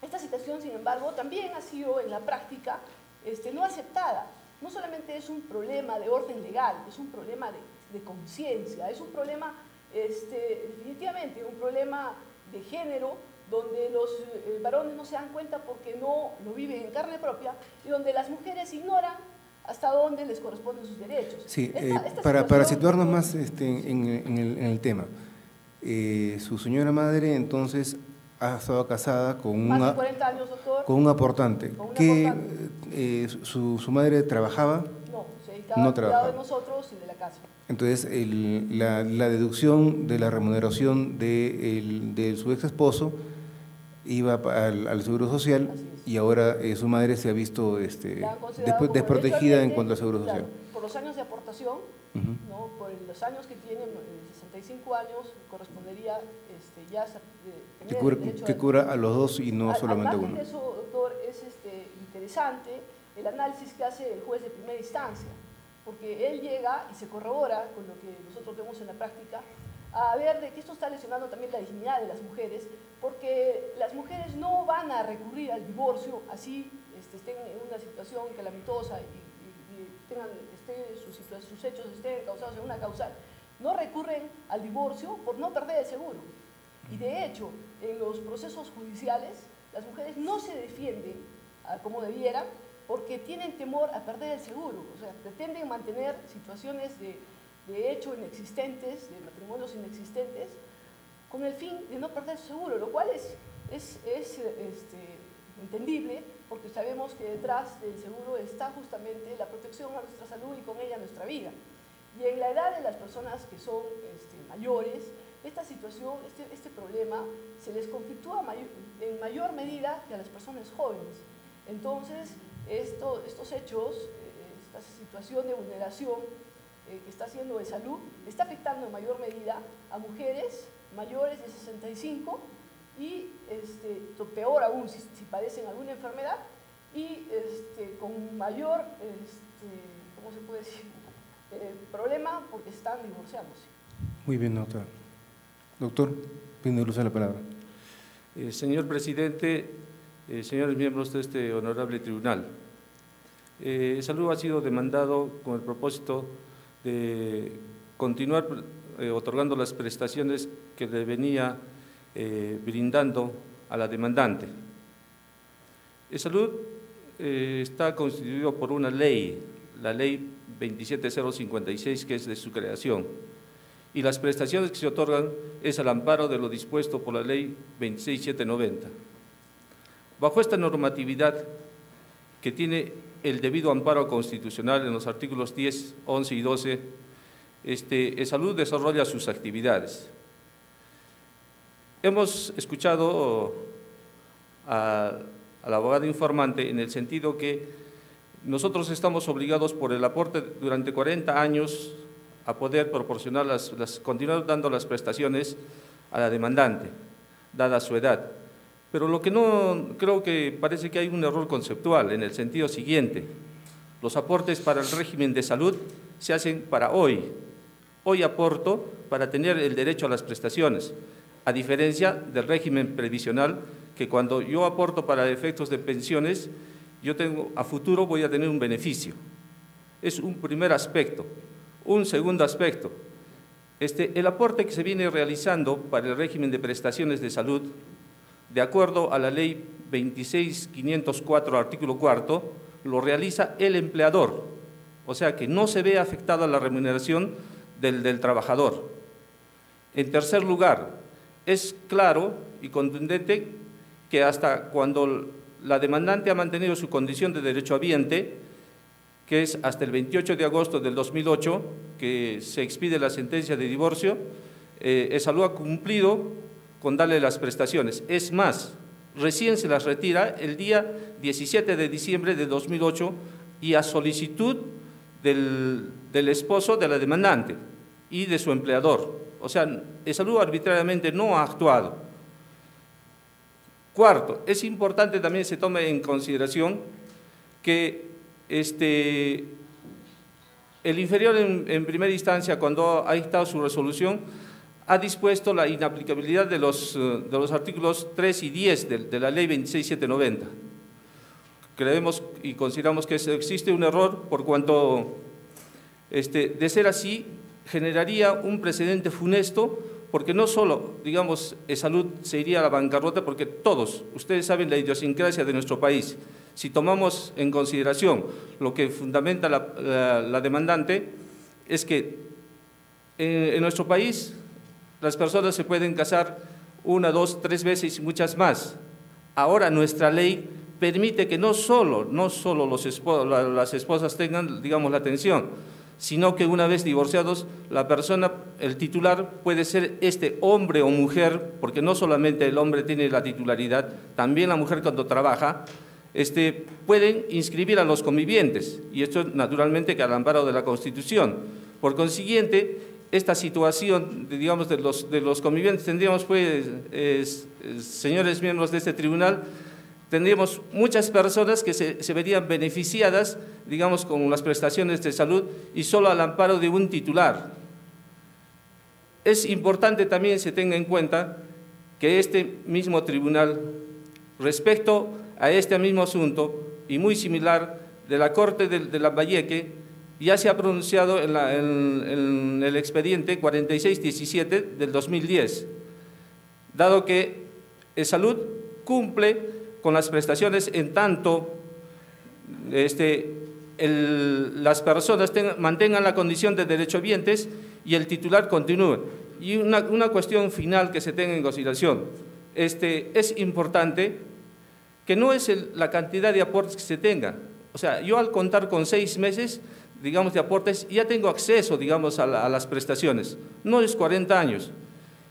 esta situación, sin embargo, también ha sido en la práctica no aceptada. No solamente es un problema de orden legal, es un problema de conciencia, es un problema, definitivamente, un problema de género, donde los varones no se dan cuenta porque no lo viven en carne propia y donde las mujeres ignoran hasta dónde les corresponden sus derechos. Sí, para situarnos más en el tema, su señora madre entonces ha estado casada con, más de 40 años, doctor, con un aportante. ¿Su madre trabajaba? No, se dedicaba al cuidado de nosotros y de la casa. Entonces, la deducción de la remuneración de su ex esposo iba al Seguro Social y ahora su madre se ha visto desprotegida en cuanto al Seguro Social. Claro, por los años de aportación, ¿no? Por los años que tiene, 65 años, correspondería ya que cubra a los dos y no solamente a uno. De eso, doctor, es interesante el análisis que hace el juez de primera instancia, porque él llega y se corrobora con lo que nosotros vemos en la práctica, a ver de que esto está lesionando también la dignidad de las mujeres, porque las mujeres no van a recurrir al divorcio así estén en una situación calamitosa y tengan, sus hechos estén causados en una causal. No recurren al divorcio por no perder el seguro. Y de hecho, en los procesos judiciales, las mujeres no se defienden como debieran porque tienen temor a perder el seguro. O sea, pretenden mantener situaciones de hecho inexistentes, de matrimonios inexistentes, con el fin de no perder su seguro, lo cual es entendible, porque sabemos que detrás del seguro está justamente la protección a nuestra salud y con ella a nuestra vida. Y en la edad de las personas que son mayores, esta situación, este problema, se les conflictúa en mayor medida que a las personas jóvenes. Entonces, estos hechos, esta situación de vulneración que está haciendo de salud, está afectando en mayor medida a mujeres mayores de 65 y peor aún si padecen alguna enfermedad y con mayor, ¿cómo se puede decir?, problema porque están divorciándose. Muy bien, doctor. Doctor, tiene el uso de la palabra. Señor presidente, señores miembros de este honorable tribunal, Salud ha sido demandado con el propósito de continuar otorgando las prestaciones que le venía brindando a la demandante. Salud está constituido por una ley, la ley 27056, que es de su creación, y las prestaciones que se otorgan es al amparo de lo dispuesto por la ley 26790. Bajo esta normatividad, que tiene el debido amparo constitucional en los artículos 10, 11 y 12, Salud desarrolla sus actividades. Hemos escuchado al abogado informante en el sentido que nosotros estamos obligados por el aporte durante 40 años a poder proporcionar continuar dando las prestaciones a la demandante, dada su edad. Pero lo que no, creo que parece que hay un error conceptual en el sentido siguiente: los aportes para el régimen de salud se hacen para hoy. Hoy aporto para tener el derecho a las prestaciones, a diferencia del régimen previsional, que cuando yo aporto para efectos de pensiones, a futuro voy a tener un beneficio. Es un primer aspecto. Un segundo aspecto, el aporte que se viene realizando para el régimen de prestaciones de salud, de acuerdo a la ley 26504, artículo 4, lo realiza el empleador, o sea que no se ve afectada la remuneración del trabajador. En tercer lugar, es claro y contundente que hasta cuando la demandante ha mantenido su condición de derechohabiente, que es hasta el 28 de agosto del 2008, que se expide la sentencia de divorcio, Salud ha cumplido con darle las prestaciones. Es más, recién se las retira el día 17 de diciembre de 2008 y a solicitud del esposo de la demandante. y de su empleador. O sea, ESalud arbitrariamente no ha actuado. Cuarto, es importante también se tome en consideración que el inferior en primera instancia, cuando ha dictado su resolución, ha dispuesto la inaplicabilidad de los artículos 3 y 10 de la Ley 26790. Creemos y consideramos que existe un error por cuanto, de ser así, generaría un precedente funesto, porque no solo, digamos, ESalud se iría a la bancarrota, porque todos, ustedes saben la idiosincrasia de nuestro país. Si tomamos en consideración lo que fundamenta la demandante, es que en nuestro país las personas se pueden casar 1, 2, 3 veces y muchas más. Ahora nuestra ley permite que no solo las esposas tengan, digamos, la atención, sino que una vez divorciados, la persona, el titular puede ser hombre o mujer, porque no solamente el hombre tiene la titularidad, también la mujer cuando trabaja, pueden inscribir a los convivientes, y esto naturalmente que al amparo de la Constitución. Por consiguiente, esta situación, digamos, de los convivientes, tendríamos, pues, señores miembros de este tribunal, tendríamos muchas personas que se verían beneficiadas, digamos, con las prestaciones de salud y solo al amparo de un titular. Es importante también se tenga en cuenta que este mismo tribunal, respecto a este mismo asunto y muy similar de la Corte de Lambayeque, ya se ha pronunciado en el expediente 4617 del 2010, dado que ESalud cumple con las prestaciones en tanto las personas mantengan la condición de derechohabientes y el titular continúe. Y una cuestión final que se tenga en consideración, es importante que no es la cantidad de aportes que se tenga. O sea, yo al contar con 6 meses, digamos, de aportes, ya tengo acceso, digamos, a las prestaciones. No es 40 años.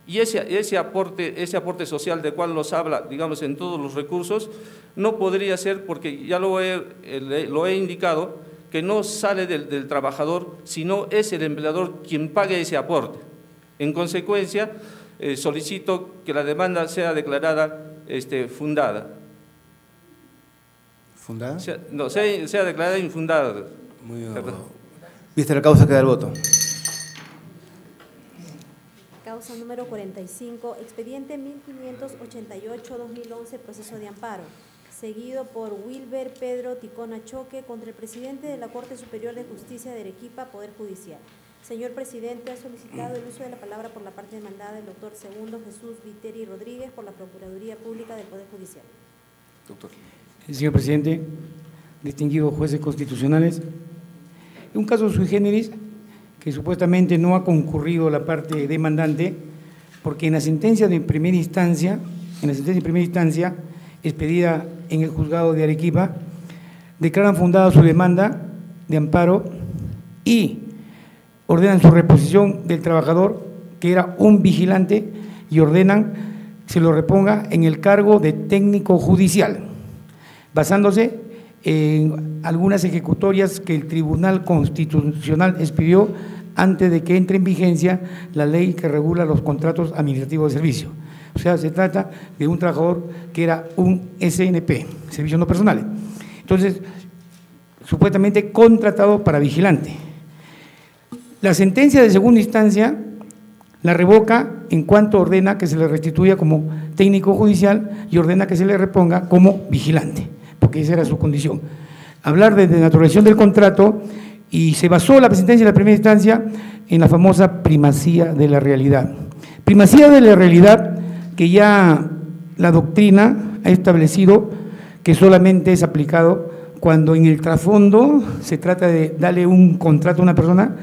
Y ese aporte social del cual nos habla, digamos, en todos los recursos, no podría ser, porque ya lo he indicado, que no sale del trabajador, sino es el empleador quien pague ese aporte. En consecuencia, solicito que la demanda sea declarada fundada. ¿Fundada? Sea declarada infundada. Muy bien. Vista la causa, queda el voto. Causa número 45, expediente 1588-2011, proceso de amparo, seguido por Wilber Pedro Ticona Choque contra el presidente de la Corte Superior de Justicia de Arequipa, Poder Judicial. Señor presidente, ha solicitado el uso de la palabra por la parte demandada el doctor Segundo Jesús Viteri Rodríguez por la Procuraduría Pública del Poder Judicial. Doctor. Señor presidente, distinguidos jueces constitucionales, un caso sui generis que supuestamente no ha concurrido la parte demandante, porque en la sentencia de primera instancia, expedida en el juzgado de Arequipa, declaran fundada su demanda de amparo y ordenan su reposición del trabajador, que era un vigilante, y ordenan se lo reponga en el cargo de técnico judicial, basándose en algunas ejecutorias que el Tribunal Constitucional expidió antes de que entre en vigencia la ley que regula los contratos administrativos de servicio. O sea, se trata de un trabajador que era un SNP, Servicios No Personales. Entonces, supuestamente contratado para vigilante. La sentencia de segunda instancia la revoca en cuanto ordena que se le restituya como técnico judicial y ordena que se le reponga como vigilante, porque esa era su condición. Hablar de denaturalización del contrato, y se basó la sentencia de la primera instancia en la famosa primacía de la realidad. Primacía de la realidad que ya la doctrina ha establecido que solamente es aplicado cuando en el trasfondo se trata de darle un contrato a una persona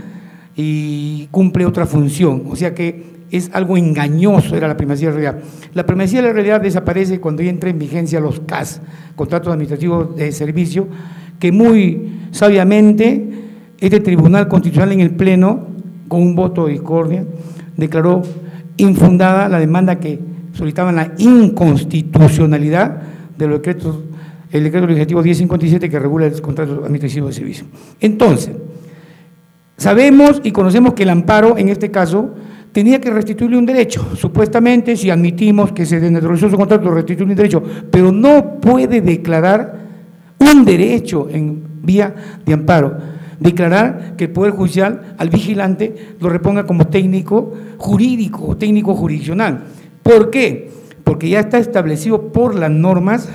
y cumple otra función, o sea que es algo engañoso, era la primacía de la realidad. La primacía de la realidad desaparece cuando entra en vigencia los CAS, contratos administrativos de servicio, que muy sabiamente este Tribunal Constitucional en el Pleno, con un voto de discordia, declaró infundada la demanda que solicitaban la inconstitucionalidad de los decretos, el decreto legislativo 1057 que regula el contrato administrativo de servicio. Entonces, sabemos y conocemos que el amparo, en este caso, tenía que restituirle un derecho. Supuestamente, si admitimos que se desnaturalizó su contrato, restituirle un derecho, pero no puede declarar un derecho en vía de amparo. Declarar que el Poder Judicial al vigilante lo reponga como técnico jurídico o técnico jurisdiccional. ¿Por qué? Porque ya está establecido por las normas,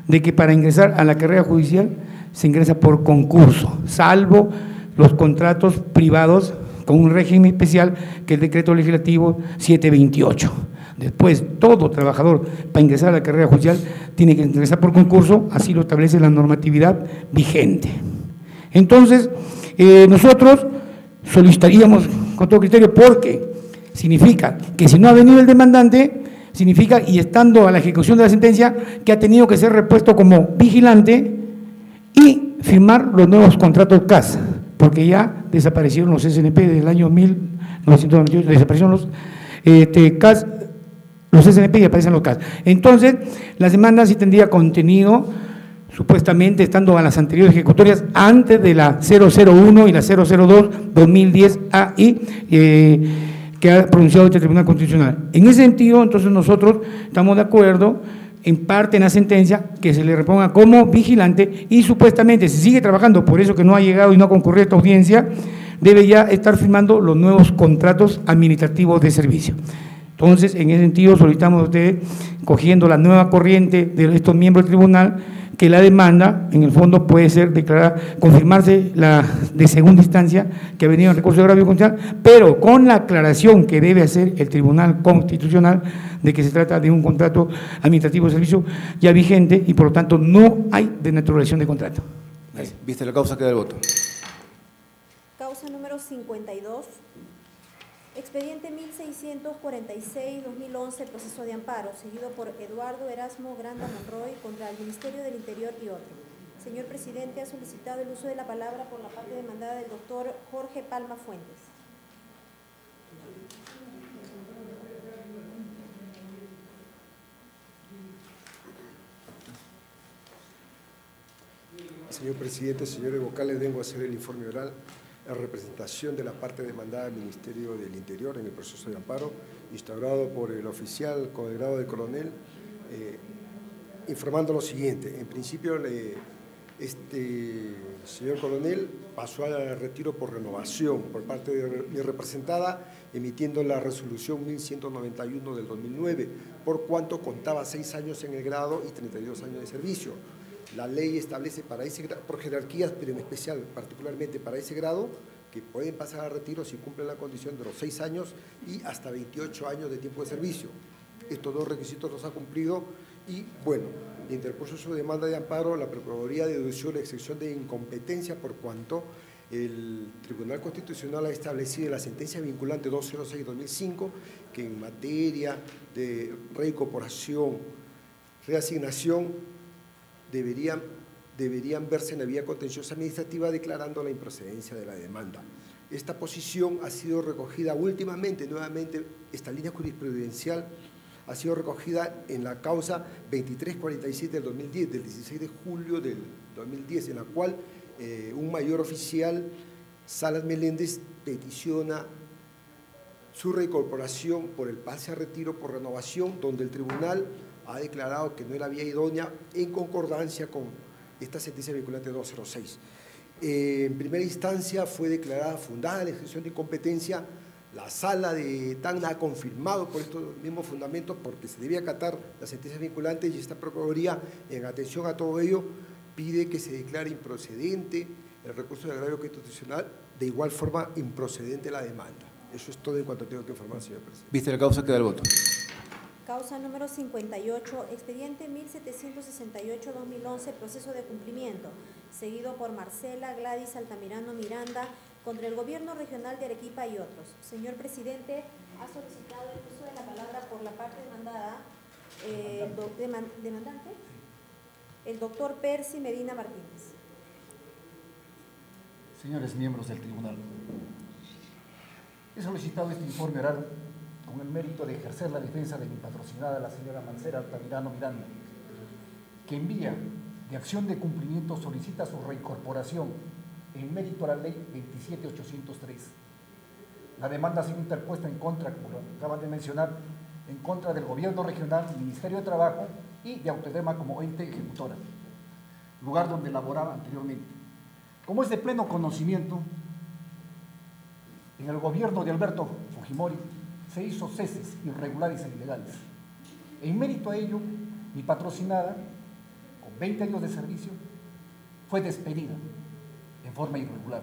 de que para ingresar a la carrera judicial se ingresa por concurso, salvo los contratos privados con un régimen especial que es el Decreto Legislativo 728. Después, todo trabajador para ingresar a la carrera judicial tiene que ingresar por concurso, así lo establece la normatividad vigente. Entonces, nosotros solicitaríamos con todo criterio, porque significa que si no ha venido el demandante, significa, y estando a la ejecución de la sentencia, que ha tenido que ser repuesto como vigilante y firmar los nuevos contratos CAS, porque ya desaparecieron los SNP desde el año 1998, desaparecieron los CAS, los SNP y aparecen los CAS. Entonces, las demandas sí tendría contenido, supuestamente estando a las anteriores ejecutorias, antes de la 001 y la 002-2010 AI, que ha pronunciado este Tribunal Constitucional. En ese sentido, entonces nosotros estamos de acuerdo, en parte en la sentencia, que se le reponga como vigilante y supuestamente se sigue trabajando, por eso que no ha llegado y no ha concurrido a esta audiencia, debe ya estar firmando los nuevos contratos administrativos de servicio. Entonces, en ese sentido, solicitamos a ustedes, cogiendo la nueva corriente de estos miembros del tribunal, que la demanda, en el fondo, puede ser declarada, confirmarse la de segunda instancia que ha venido en recurso de agravio constitucional, pero con la aclaración que debe hacer el Tribunal Constitucional de que se trata de un contrato administrativo de servicio ya vigente y, por lo tanto, no hay desnaturalización de contrato. Viste la causa, queda el voto. Causa número 52. Expediente 1646-2011, proceso de amparo, seguido por Eduardo Erasmo Granda Monroy contra el Ministerio del Interior y otro. Señor presidente, ha solicitado el uso de la palabra por la parte demandada del doctor Jorge Palma Fuentes. Señor presidente, señores vocales, vengo a hacer el informe oral en representación de la parte demandada del Ministerio del Interior en el proceso de amparo, instaurado por el oficial con el grado de coronel, informando lo siguiente. En principio, este señor coronel pasó al retiro por renovación por parte de mi representada, emitiendo la resolución 1191 del 2009, por cuanto contaba 6 años en el grado y 32 años de servicio. La ley establece para ese grado, por jerarquías, pero en especial, particularmente para ese grado, que pueden pasar a retiro si cumplen la condición de los 6 años y hasta 28 años de tiempo de servicio. Estos dos requisitos los ha cumplido y, bueno, interpuso su demanda de amparo, la Procuraduría dedució la excepción de incompetencia por cuanto el Tribunal Constitucional ha establecido en la sentencia vinculante 206-2005 que en materia de reincorporación, reasignación, deberían verse en la vía contenciosa administrativa declarando la improcedencia de la demanda. Esta posición ha sido recogida últimamente, nuevamente, esta línea jurisprudencial ha sido recogida en la causa 2347 del 2010, del 16 de julio del 2010, en la cual un mayor oficial, Salas Meléndez, peticiona su reincorporación por el pase a retiro por renovación, donde el tribunal ha declarado que no era vía idónea en concordancia con esta sentencia vinculante 206. En primera instancia fue declarada fundada la excepción de incompetencia. La sala de Tacna ha confirmado por estos mismos fundamentos porque se debe acatar las sentencias vinculantes y esta Procuraduría, en atención a todo ello, pide que se declare improcedente el recurso de agravio constitucional, de igual forma improcedente la demanda. Eso es todo en cuanto tengo que informar, señor presidente. Viste la causa, queda el voto. Causa número 58, expediente 1768-2011, proceso de cumplimiento, seguido por Marcela Gladys Altamirano Miranda contra el Gobierno Regional de Arequipa y otros. Señor presidente, ha solicitado el uso de la palabra por la parte demandada, demandante, el doctor Percy Medina Martínez. Señores miembros del tribunal, he solicitado este informe oral con el mérito de ejercer la defensa de mi patrocinada, la señora Marcela Altamirano Miranda, que en vía de acción de cumplimiento solicita su reincorporación en mérito a la ley 27803. La demanda ha sido interpuesta en contra, como lo acaban de mencionar, en contra del Gobierno Regional, Ministerio de Trabajo y de Autodema como ente ejecutora, lugar donde laboraba anteriormente. Como es de pleno conocimiento, en el gobierno de Alberto Fujimori se hizo ceses irregulares e ilegales. En mérito a ello, mi patrocinada, con 20 años de servicio, fue despedida en forma irregular.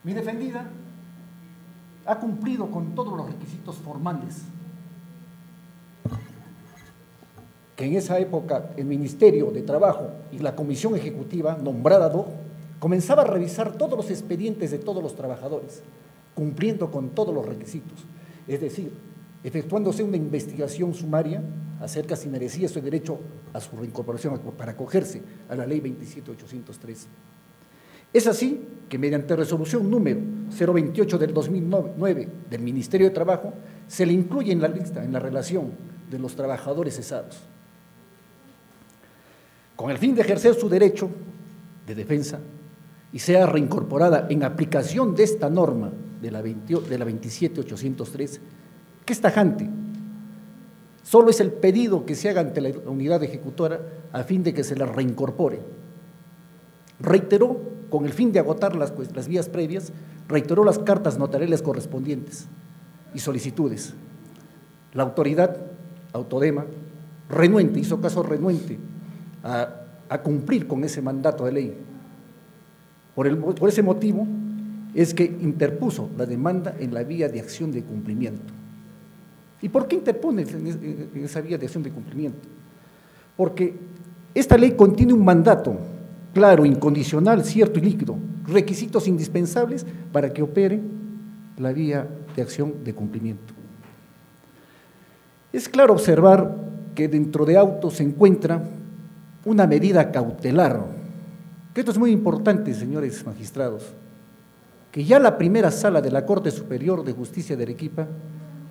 Mi defendida ha cumplido con todos los requisitos formales que en esa época el Ministerio de Trabajo y la Comisión Ejecutiva, nombrada DOC, comenzaba a revisar todos los expedientes de todos los trabajadores, cumpliendo con todos los requisitos, es decir, efectuándose una investigación sumaria acerca si merecía su derecho a su reincorporación para acogerse a la ley 27803. Es así que mediante resolución número 028 del 2009 del Ministerio de Trabajo se le incluye en la lista, en la relación de los trabajadores cesados. Con el fin de ejercer su derecho de defensa y sea reincorporada en aplicación de esta norma de la 27803, que es tajante, solo es el pedido que se haga ante la unidad ejecutora a fin de que se la reincorpore. Reiteró, con el fin de agotar las vías previas, reiteró las cartas notariales correspondientes y solicitudes. La autoridad, Autodema, renuente, hizo caso renuente a cumplir con ese mandato de ley. Por ese motivo es que interpuso la demanda en la vía de acción de cumplimiento. ¿Y por qué interpone en esa vía de acción de cumplimiento? Porque esta ley contiene un mandato claro, incondicional, cierto y líquido, requisitos indispensables para que opere la vía de acción de cumplimiento. Es claro observar que dentro de auto se encuentra una medida cautelar, que esto es muy importante, señores magistrados, que ya la primera sala de la Corte Superior de Justicia de Arequipa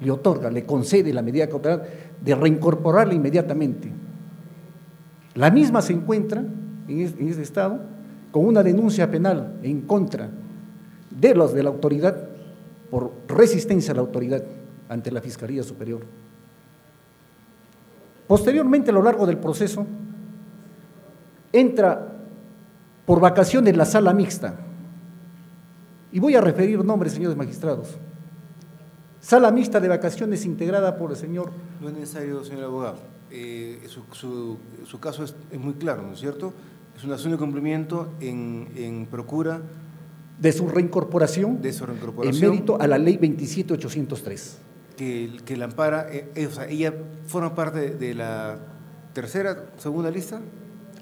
le otorga, le concede la medida cautelar de reincorporarla inmediatamente. La misma se encuentra en este estado con una denuncia penal en contra de los de la autoridad por resistencia a la autoridad ante la Fiscalía Superior. Posteriormente, a lo largo del proceso, entra por vacaciones la sala mixta, y voy a referir nombres, señores magistrados. Sala mixta de vacaciones integrada por el señor… No es necesario, señor abogado. Su caso es muy claro, ¿no es cierto? Es una acción de cumplimiento en procura de su reincorporación, en mérito a la ley 27803. Que la ampara, o sea, ella forma parte de la segunda lista.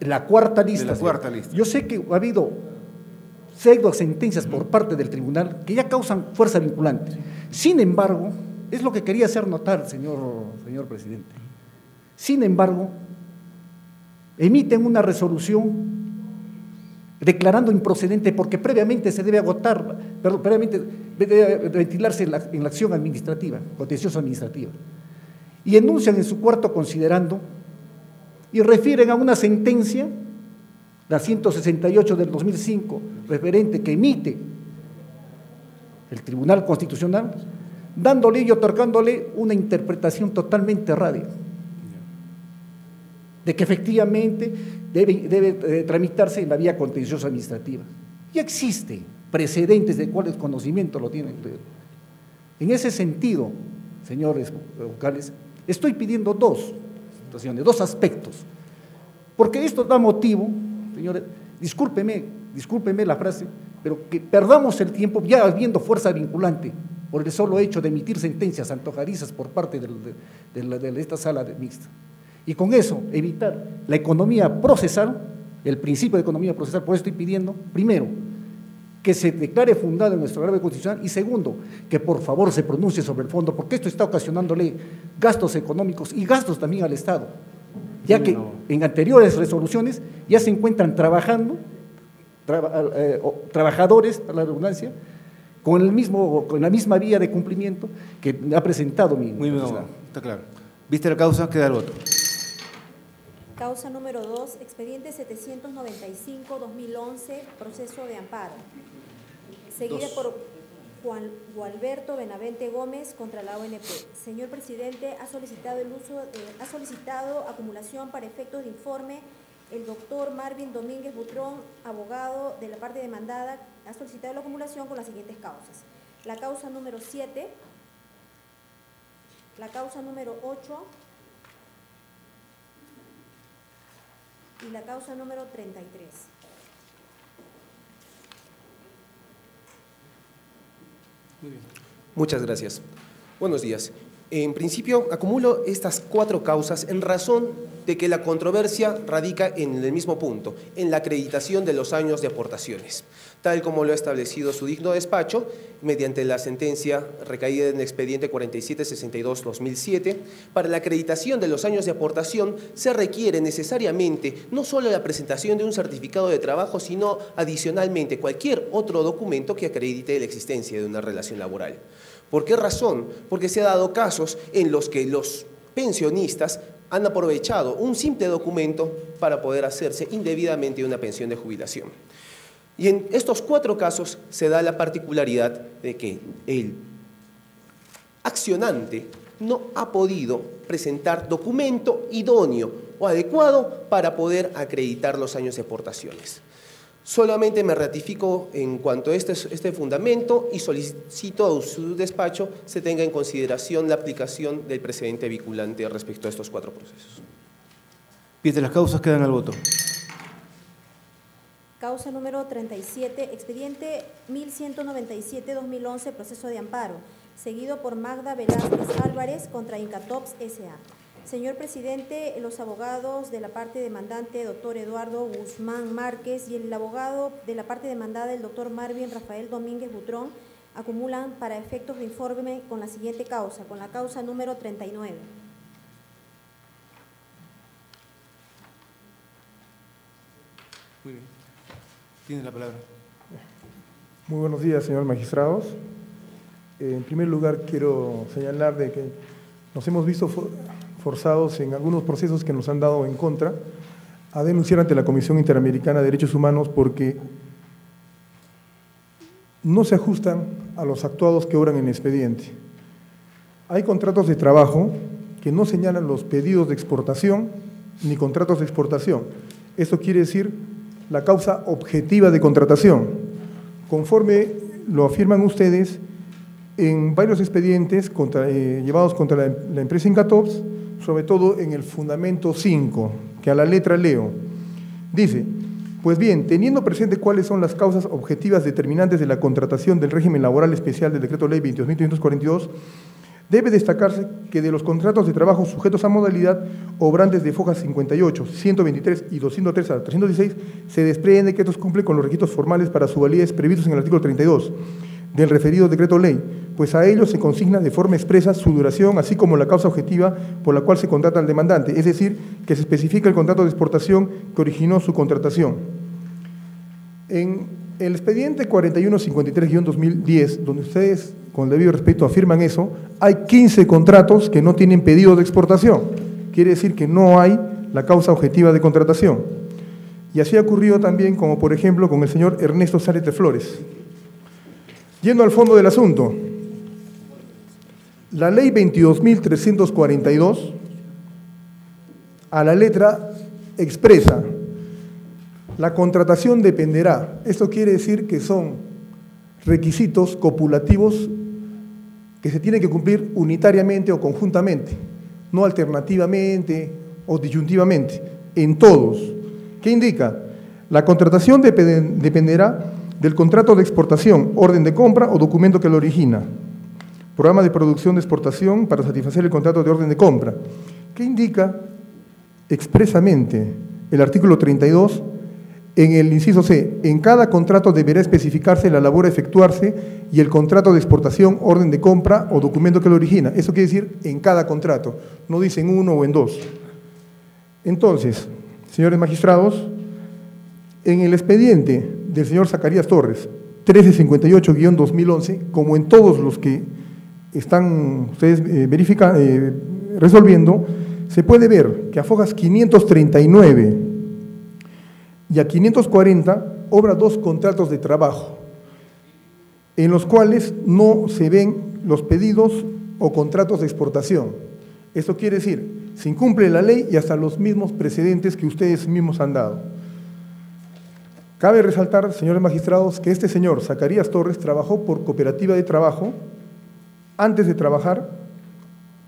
La cuarta lista. De la cuarta lista. Yo sé que ha habido pseudo sentencias por parte del tribunal que ya causan fuerza vinculante. Sin embargo, es lo que quería hacer notar, señor presidente. Sin embargo, emiten una resolución declarando improcedente porque previamente se debe agotar, previamente debe ventilarse en la acción administrativa, contencioso administrativa. Y enuncian en su cuarto considerando y refieren a una sentencia, la 168 del 2005, referente que emite el Tribunal Constitucional, dándole y otorgándole una interpretación totalmente errática, de que efectivamente debe tramitarse en la vía contenciosa administrativa. Ya existe precedentes de cuál conocimiento lo tienen. En ese sentido, señores vocales, estoy pidiendo dos situaciones, dos aspectos, porque esto da motivo, señores, discúlpeme la frase, pero que perdamos el tiempo ya habiendo fuerza vinculante por el solo hecho de emitir sentencias antojadizas por parte de esta sala mixta. Y con eso evitar la economía procesal, el principio de economía procesal. Por eso estoy pidiendo, primero, que se declare fundado en nuestro agravio constitucional y segundo, que por favor se pronuncie sobre el fondo, porque esto está ocasionándole gastos económicos y gastos también al Estado, ya que en anteriores resoluciones ya se encuentran trabajando, trabajadores, para la redundancia, con la misma vía de cumplimiento que ha presentado mi… Muy bien, está claro. ¿Viste la causa? Queda el voto. Causa número 2, expediente 795-2011, proceso de amparo. Seguida por Juan Gualberto Benavente Gómez contra la ONP. Señor presidente, ha solicitado acumulación para efectos de informe el doctor Marvin Domínguez Butrón, abogado de la parte demandada, ha solicitado la acumulación con las siguientes causas. La causa número 7, la causa número 8 y la causa número 33. Muy bien. Muchas gracias. Buenos días. En principio, acumulo estas 4 causas en razón de que la controversia radica en el mismo punto, en la acreditación de los años de aportaciones, tal como lo ha establecido su digno despacho, mediante la sentencia recaída en el expediente 4762-2007. Para la acreditación de los años de aportación se requiere necesariamente no solo la presentación de un certificado de trabajo, sino adicionalmente cualquier otro documento que acredite la existencia de una relación laboral. ¿Por qué razón? Porque se ha dado casos en los que los pensionistas han aprovechado un simple documento para poder hacerse indebidamente una pensión de jubilación. Y en estos 4 casos se da la particularidad de que el accionante no ha podido presentar documento idóneo o adecuado para poder acreditar los años de aportaciones. Solamente me ratifico en cuanto a este fundamento y solicito a su despacho se tenga en consideración la aplicación del precedente vinculante respecto a estos 4 procesos. Bien, las causas quedan al voto. Causa número 37, expediente 1197-2011, proceso de amparo, seguido por Magda Velázquez Álvarez contra Incatops S.A. Señor presidente, los abogados de la parte demandante, doctor Eduardo Guzmán Márquez, y el abogado de la parte demandada, el doctor Marvin Rafael Domínguez Butrón, acumulan para efectos de informe con la siguiente causa, con la causa número 39. Muy bien. Tiene la palabra. Muy buenos días, señores magistrados. En primer lugar, quiero señalar de que nos hemos visto forzados en algunos procesos que nos han dado en contra a denunciar ante la Comisión Interamericana de Derechos Humanos porque no se ajustan a los actuados que obran en el expediente. Hay contratos de trabajo que no señalan los pedidos de exportación ni contratos de exportación. Esto quiere decir la causa objetiva de contratación. Conforme lo afirman ustedes, en varios expedientes llevados contra la empresa Incatops, sobre todo en el fundamento 5, que a la letra leo, dice: pues bien, teniendo presente cuáles son las causas objetivas determinantes de la contratación del régimen laboral especial del Decreto Ley 22.542, debe destacarse que de los contratos de trabajo sujetos a modalidad obrantes de fojas 58, 123 y 203 a 316, se desprende que estos cumplen con los requisitos formales para su validez previstos en el artículo 32 del referido Decreto Ley, pues a ellos se consigna de forma expresa su duración, así como la causa objetiva por la cual se contrata al demandante, es decir, que se especifica el contrato de exportación que originó su contratación. En el expediente 4153-2010, donde ustedes, con el debido respeto, afirman eso, hay 15 contratos que no tienen pedido de exportación. Quiere decir que no hay la causa objetiva de contratación. Y así ha ocurrido también, como por ejemplo, con el señor Ernesto Zárate Flores. Yendo al fondo del asunto, la ley 22.342, a la letra expresa, la contratación dependerá. Esto quiere decir que son requisitos copulativos que se tienen que cumplir unitariamente o conjuntamente, no alternativamente o disyuntivamente, en todos. ¿Qué indica? La contratación dependerá del contrato de exportación, orden de compra o documento que lo origina. Programa de producción de exportación para satisfacer el contrato de orden de compra. ¿Qué indica expresamente el artículo 32? En el inciso C, en cada contrato deberá especificarse la labor a efectuarse y el contrato de exportación, orden de compra o documento que lo origina. Eso quiere decir en cada contrato, no dice en uno o en dos. Entonces, señores magistrados, en el expediente del señor Zacarías Torres, 1358-2011, como en todos los que están ustedes resolviendo, se puede ver que a fojas 539 y a 540 obra 2 contratos de trabajo, en los cuales no se ven los pedidos o contratos de exportación. Esto quiere decir, se incumple la ley y hasta los mismos precedentes que ustedes mismos han dado. Cabe resaltar, señores magistrados, que este señor, Zacarías Torres, trabajó por cooperativa de trabajo antes de trabajar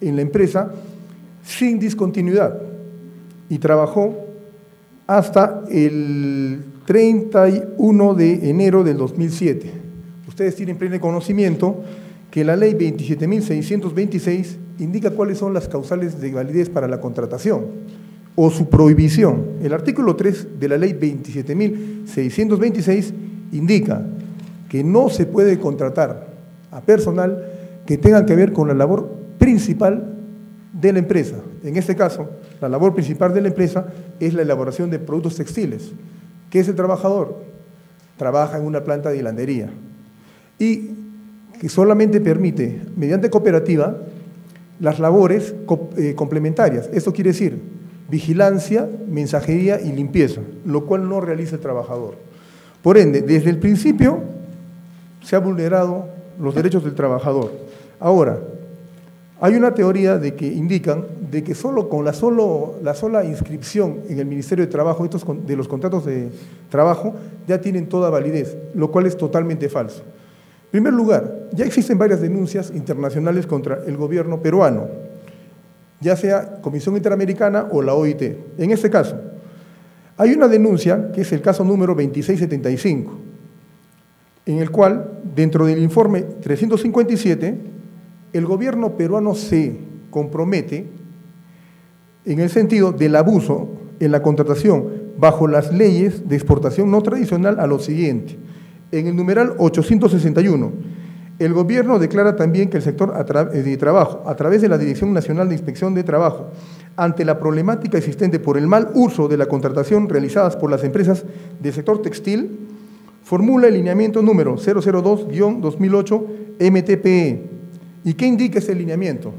en la empresa sin discontinuidad y trabajó hasta el 31 de enero del 2007. Ustedes tienen pleno conocimiento que la ley 27.626 indica cuáles son las causales de validez para la contratación o su prohibición. El artículo 3 de la ley 27.626 indica que no se puede contratar a personal que tenga que ver con la labor principal de la empresa. En este caso, la labor principal de la empresa es la elaboración de productos textiles. ¿Qué es el trabajador? Trabaja en una planta de hilandería y que solamente permite, mediante cooperativa, las labores complementarias. Esto quiere decir vigilancia, mensajería y limpieza, lo cual no realiza el trabajador. Por ende, desde el principio se han vulnerado los derechos del trabajador. Ahora, hay una teoría de que indican de que solo con la sola inscripción en el Ministerio de Trabajo de los contratos de trabajo ya tienen toda validez, lo cual es totalmente falso. En primer lugar, ya existen varias denuncias internacionales contra el gobierno peruano, ya sea Comisión Interamericana o la OIT. En este caso, hay una denuncia que es el caso número 2675, en el cual, dentro del informe 357, el gobierno peruano se compromete en el sentido del abuso en la contratación bajo las leyes de exportación no tradicional a lo siguiente. En el numeral 861, el gobierno declara también que el sector de trabajo, a través de la Dirección Nacional de Inspección de Trabajo, ante la problemática existente por el mal uso de la contratación realizadas por las empresas del sector textil, formula el lineamiento número 002-2008 MTPE. ¿Y qué indica ese lineamiento?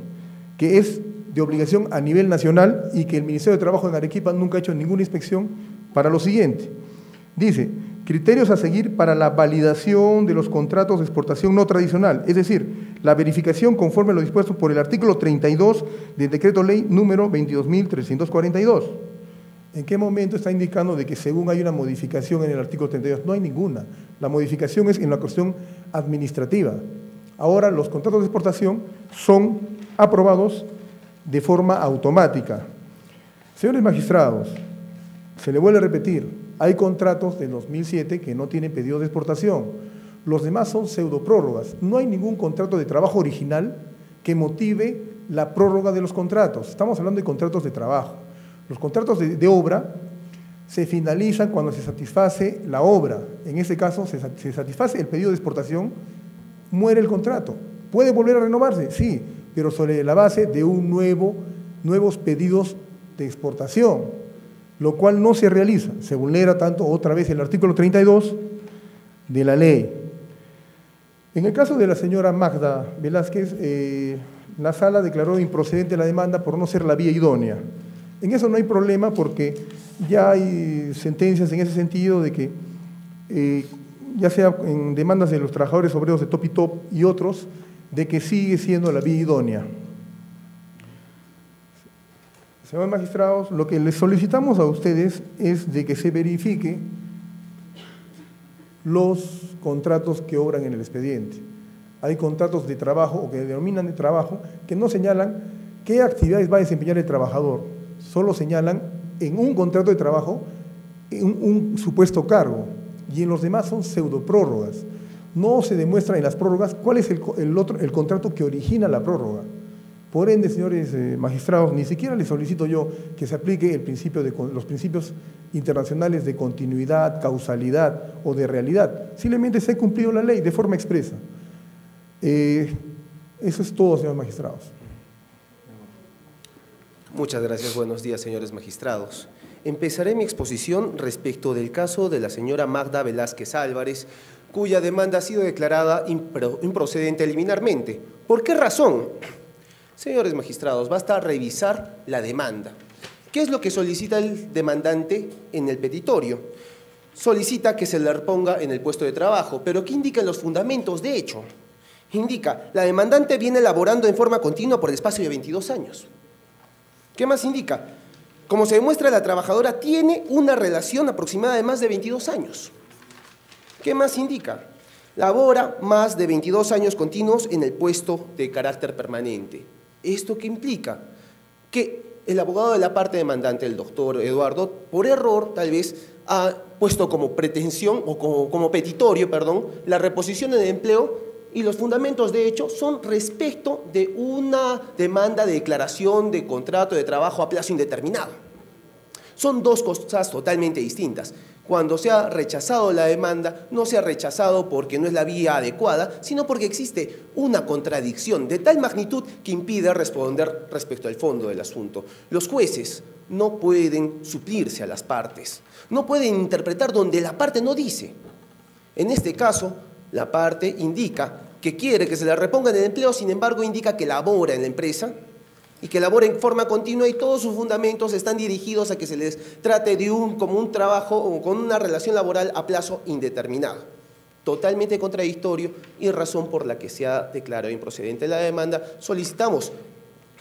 Que es de obligación a nivel nacional y que el Ministerio de Trabajo en Arequipa nunca ha hecho ninguna inspección para lo siguiente. Dice, criterios a seguir para la validación de los contratos de exportación no tradicional, es decir, la verificación conforme a lo dispuesto por el artículo 32 del decreto ley número 22.342. ¿En qué momento está indicando de que según hay una modificación en el artículo 32? No hay ninguna. La modificación es en la cuestión administrativa. Ahora los contratos de exportación son aprobados de forma automática. Señores magistrados, se le vuelve a repetir, hay contratos de 2007 que no tienen pedido de exportación. Los demás son pseudoprórrogas. No hay ningún contrato de trabajo original que motive la prórroga de los contratos. Estamos hablando de contratos de trabajo. Los contratos de obra se finalizan cuando se satisface la obra. En este caso, se satisface el pedido de exportación, muere el contrato. ¿Puede volver a renovarse? Sí, pero sobre la base de nuevos pedidos de exportación, lo cual no se realiza. Se vulnera tanto otra vez el artículo 32 de la ley. En el caso de la señora Magda Velázquez, la sala declaró improcedente la demanda por no ser la vía idónea. En eso no hay problema porque ya hay sentencias en ese sentido de que, ya sea en demandas de los trabajadores obreros de Top y Top y otros, de que sigue siendo la vía idónea. Señores magistrados, lo que les solicitamos a ustedes es de que se verifique los contratos que obran en el expediente. Hay contratos de trabajo o que denominan de trabajo que no señalan qué actividades va a desempeñar el trabajador, solo señalan en un contrato de trabajo un supuesto cargo y en los demás son pseudoprórrogas. No se demuestra en las prórrogas cuál es el contrato que origina la prórroga. Por ende, señores magistrados, ni siquiera les solicito yo que se aplique los principios internacionales de continuidad, causalidad o de realidad. Simplemente se ha cumplido la ley de forma expresa. Eso es todo, señores magistrados. Muchas gracias. Buenos días, señores magistrados. Empezaré mi exposición respecto del caso de la señora Magda Velázquez Álvarez, cuya demanda ha sido declarada improcedente liminarmente. ¿Por qué razón? Señores magistrados, basta revisar la demanda. ¿Qué es lo que solicita el demandante en el petitorio? Solicita que se le reponga en el puesto de trabajo, pero ¿qué indican los fundamentos de hecho? Indica, la demandante viene laborando en forma continua por el espacio de 22 años. ¿Qué más indica? Como se demuestra, la trabajadora tiene una relación aproximada de más de 22 años. ¿Qué más indica? Labora más de 22 años continuos en el puesto de carácter permanente. ¿Esto qué implica? Que el abogado de la parte demandante, el doctor Eduardo, por error tal vez ha puesto como pretensión o como petitorio, perdón, la reposición en el empleo, y los fundamentos de hecho son respecto de una demanda de declaración de contrato de trabajo a plazo indeterminado. Son dos cosas totalmente distintas. Cuando se ha rechazado la demanda, no se ha rechazado porque no es la vía adecuada, sino porque existe una contradicción de tal magnitud que impide responder respecto al fondo del asunto. Los jueces no pueden suplirse a las partes, no pueden interpretar donde la parte no dice. En este caso, la parte indica que quiere que se le reponga en el empleo, sin embargo indica que labora en la empresa y que labora en forma continua, y todos sus fundamentos están dirigidos a que se les trate de como un trabajo o con una relación laboral a plazo indeterminado. Totalmente contradictorio y razón por la que se ha declarado improcedente la demanda. Solicitamos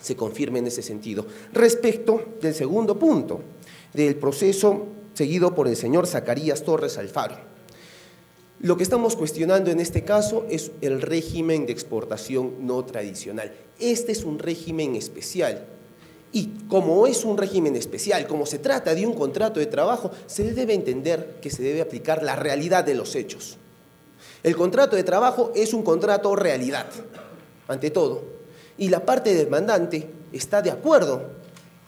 se confirme en ese sentido. Respecto del segundo punto, del proceso seguido por el señor Zacarías Torres Alfaro. Lo que estamos cuestionando en este caso es el régimen de exportación no tradicional. Este es un régimen especial y como es un régimen especial, como se trata de un contrato de trabajo, se debe entender que se debe aplicar la realidad de los hechos. El contrato de trabajo es un contrato realidad, ante todo, y la parte demandante está de acuerdo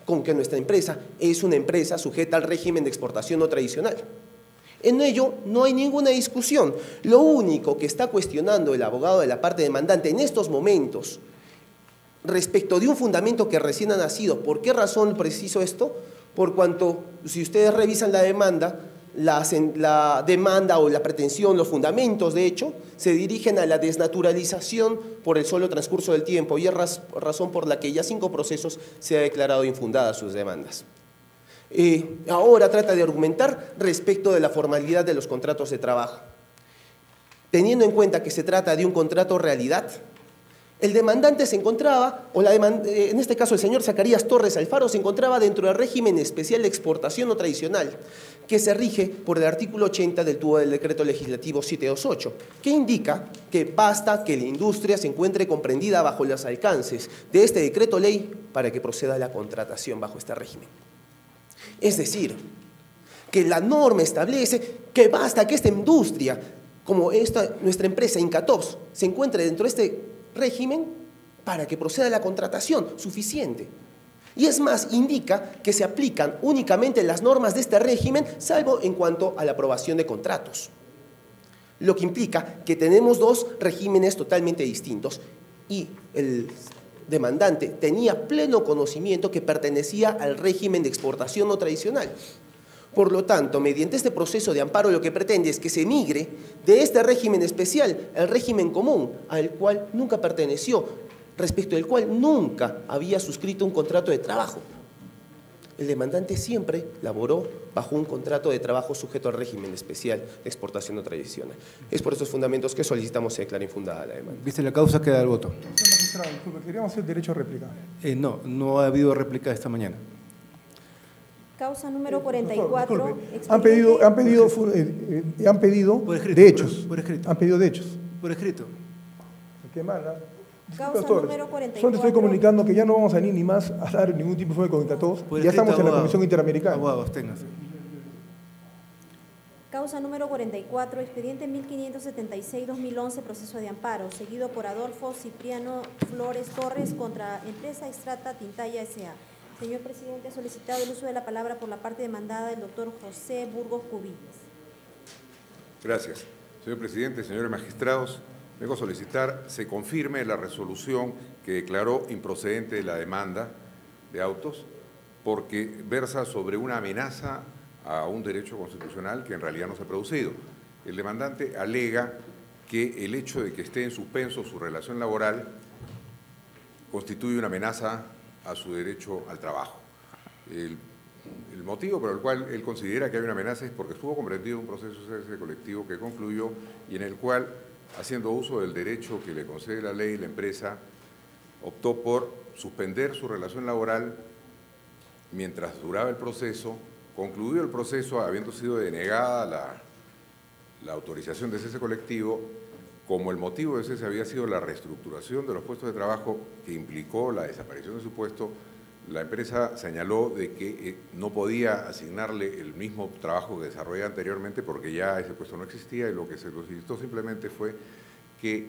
con que nuestra empresa es una empresa sujeta al régimen de exportación no tradicional. En ello no hay ninguna discusión. Lo único que está cuestionando el abogado de la parte demandante en estos momentos, respecto de un fundamento que recién ha nacido, ¿por qué razón preciso esto? Por cuanto, si ustedes revisan la demanda, la demanda o la pretensión, los fundamentos de hecho, se dirigen a la desnaturalización por el solo transcurso del tiempo, y es razón por la que ya 5 procesos se ha declarado infundadas sus demandas. Ahora trata de argumentar respecto de la formalidad de los contratos de trabajo. Teniendo en cuenta que se trata de un contrato realidad, el demandante se encontraba, en este caso el señor Zacarías Torres Alfaro, se encontraba dentro del régimen especial de exportación no tradicional, que se rige por el artículo 80 del tubo del decreto legislativo 728, que indica que basta que la industria se encuentre comprendida bajo los alcances de este decreto ley para que proceda la contratación bajo este régimen. Es decir, que la norma establece que basta que esta industria, como nuestra empresa Incatops, se encuentre dentro de este régimen para que proceda la contratación, suficiente. Y es más, indica que se aplican únicamente las normas de este régimen, salvo en cuanto a la aprobación de contratos. Lo que implica que tenemos 2 regímenes totalmente distintos y el demandante tenía pleno conocimiento que pertenecía al régimen de exportación no tradicional. Por lo tanto, mediante este proceso de amparo lo que pretende es que se migre de este régimen especial al régimen común, al cual nunca perteneció, respecto del cual nunca había suscrito un contrato de trabajo. El demandante siempre laboró bajo un contrato de trabajo sujeto al régimen especial de exportación no tradicional. Es por estos fundamentos que solicitamos se declare infundada la demanda. ¿Viste la causa? Queda el voto. Señor magistrado, disculpe, queríamos hacer derecho a réplica. No ha habido réplica esta mañana. Causa número 44. Han pedido de hechos. Por escrito. Han pedido de hechos. Por escrito. Qué mala. Causa número 44. Solo te estoy comunicando que ya no vamos a ni más a dar ningún tipo de informe con todos. Ya estamos en la Comisión Interamericana. Abogado, absténgase. Causa número 44, expediente 1576-2011, proceso de amparo, seguido por Adolfo Cipriano Flores Torres contra Empresa Extrata Tintaya S.A. Señor presidente, ha solicitado el uso de la palabra por la parte demandada del doctor José Burgos Cubillas. Gracias. Señor presidente, señores magistrados, vengo a solicitar se confirme la resolución que declaró improcedente la demanda de autos porque versa sobre una amenaza a un derecho constitucional que en realidad no se ha producido. El demandante alega que el hecho de que esté en suspenso su relación laboral constituye una amenaza a su derecho al trabajo. El motivo por el cual él considera que hay una amenaza es porque estuvo comprendido en un proceso de cese colectivo que concluyó y en el cual, haciendo uso del derecho que le concede la ley, la empresa optó por suspender su relación laboral mientras duraba el proceso. Concluido el proceso, habiendo sido denegada la autorización de cese colectivo, como el motivo de cese había sido la reestructuración de los puestos de trabajo que implicó la desaparición de su puesto, la empresa señaló de que no podía asignarle el mismo trabajo que desarrollaba anteriormente porque ya ese puesto no existía y lo que se solicitó simplemente fue que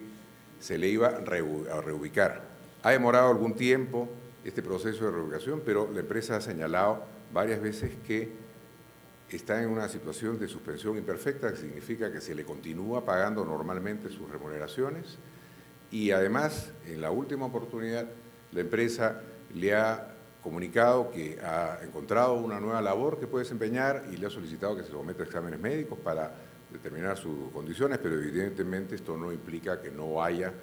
se le iba a reubicar. Ha demorado algún tiempo este proceso de reubicación, pero la empresa ha señalado varias veces que está en una situación de suspensión imperfecta, que significa que se le continúa pagando normalmente sus remuneraciones y además, en la última oportunidad, la empresa le ha comunicado que ha encontrado una nueva labor que puede desempeñar y le ha solicitado que se someta a exámenes médicos para determinar sus condiciones, pero evidentemente esto no implica que no haya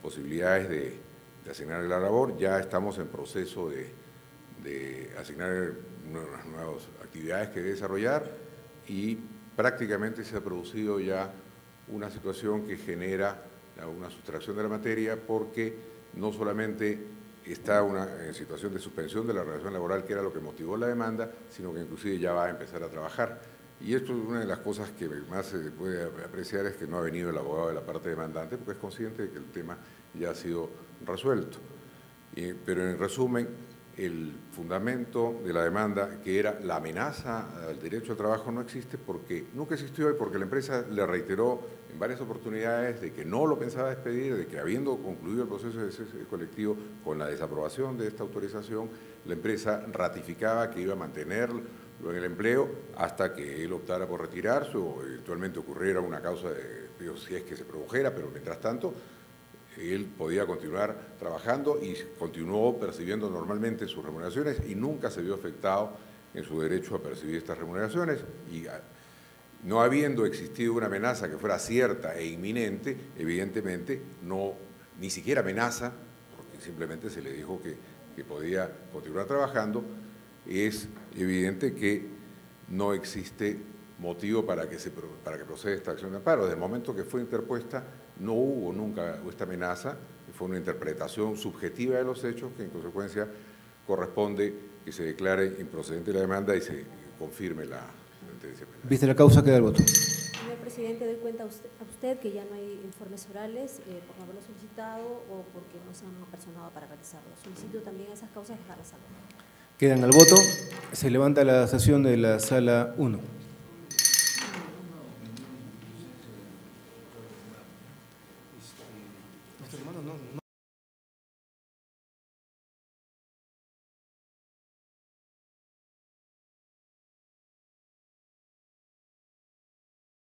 posibilidades de asignarle la labor. Ya estamos en proceso de asignar nuevas actividades que debe desarrollar y prácticamente se ha producido ya una situación que genera una sustracción de la materia porque no solamente está en situación de suspensión de la relación laboral, que era lo que motivó la demanda, sino que inclusive ya va a empezar a trabajar. Y esto es una de las cosas que más se puede apreciar, es que no ha venido el abogado de la parte demandante, porque es consciente de que el tema ya ha sido resuelto. Pero en resumen, el fundamento de la demanda, que era la amenaza al derecho al trabajo, no existe porque nunca existió y porque la empresa le reiteró en varias oportunidades de que no lo pensaba despedir, de que habiendo concluido el proceso de cese colectivo con la desaprobación de esta autorización, la empresa ratificaba que iba a mantenerlo en el empleo hasta que él optara por retirarse o eventualmente ocurriera una causa si es que se produjera, pero mientras tanto él podía continuar trabajando y continuó percibiendo normalmente sus remuneraciones y nunca se vio afectado en su derecho a percibir estas remuneraciones. Y no habiendo existido una amenaza que fuera cierta e inminente, evidentemente ni siquiera amenaza, porque simplemente se le dijo que podía continuar trabajando, es evidente que no existe motivo para que proceda esta acción de amparo. Desde el momento que fue interpuesta, no hubo nunca esta amenaza, fue una interpretación subjetiva de los hechos que en consecuencia corresponde que se declare improcedente la demanda y se confirme la sentencia penal. Vista la causa, queda el voto. Señor presidente, doy cuenta a usted que ya no hay informes orales por no haberlo solicitado o porque no se han apersonado para realizarlo. Solicito también esas causas dejarlas al voto. Quedan al voto. Se levanta la sesión de la sala 1.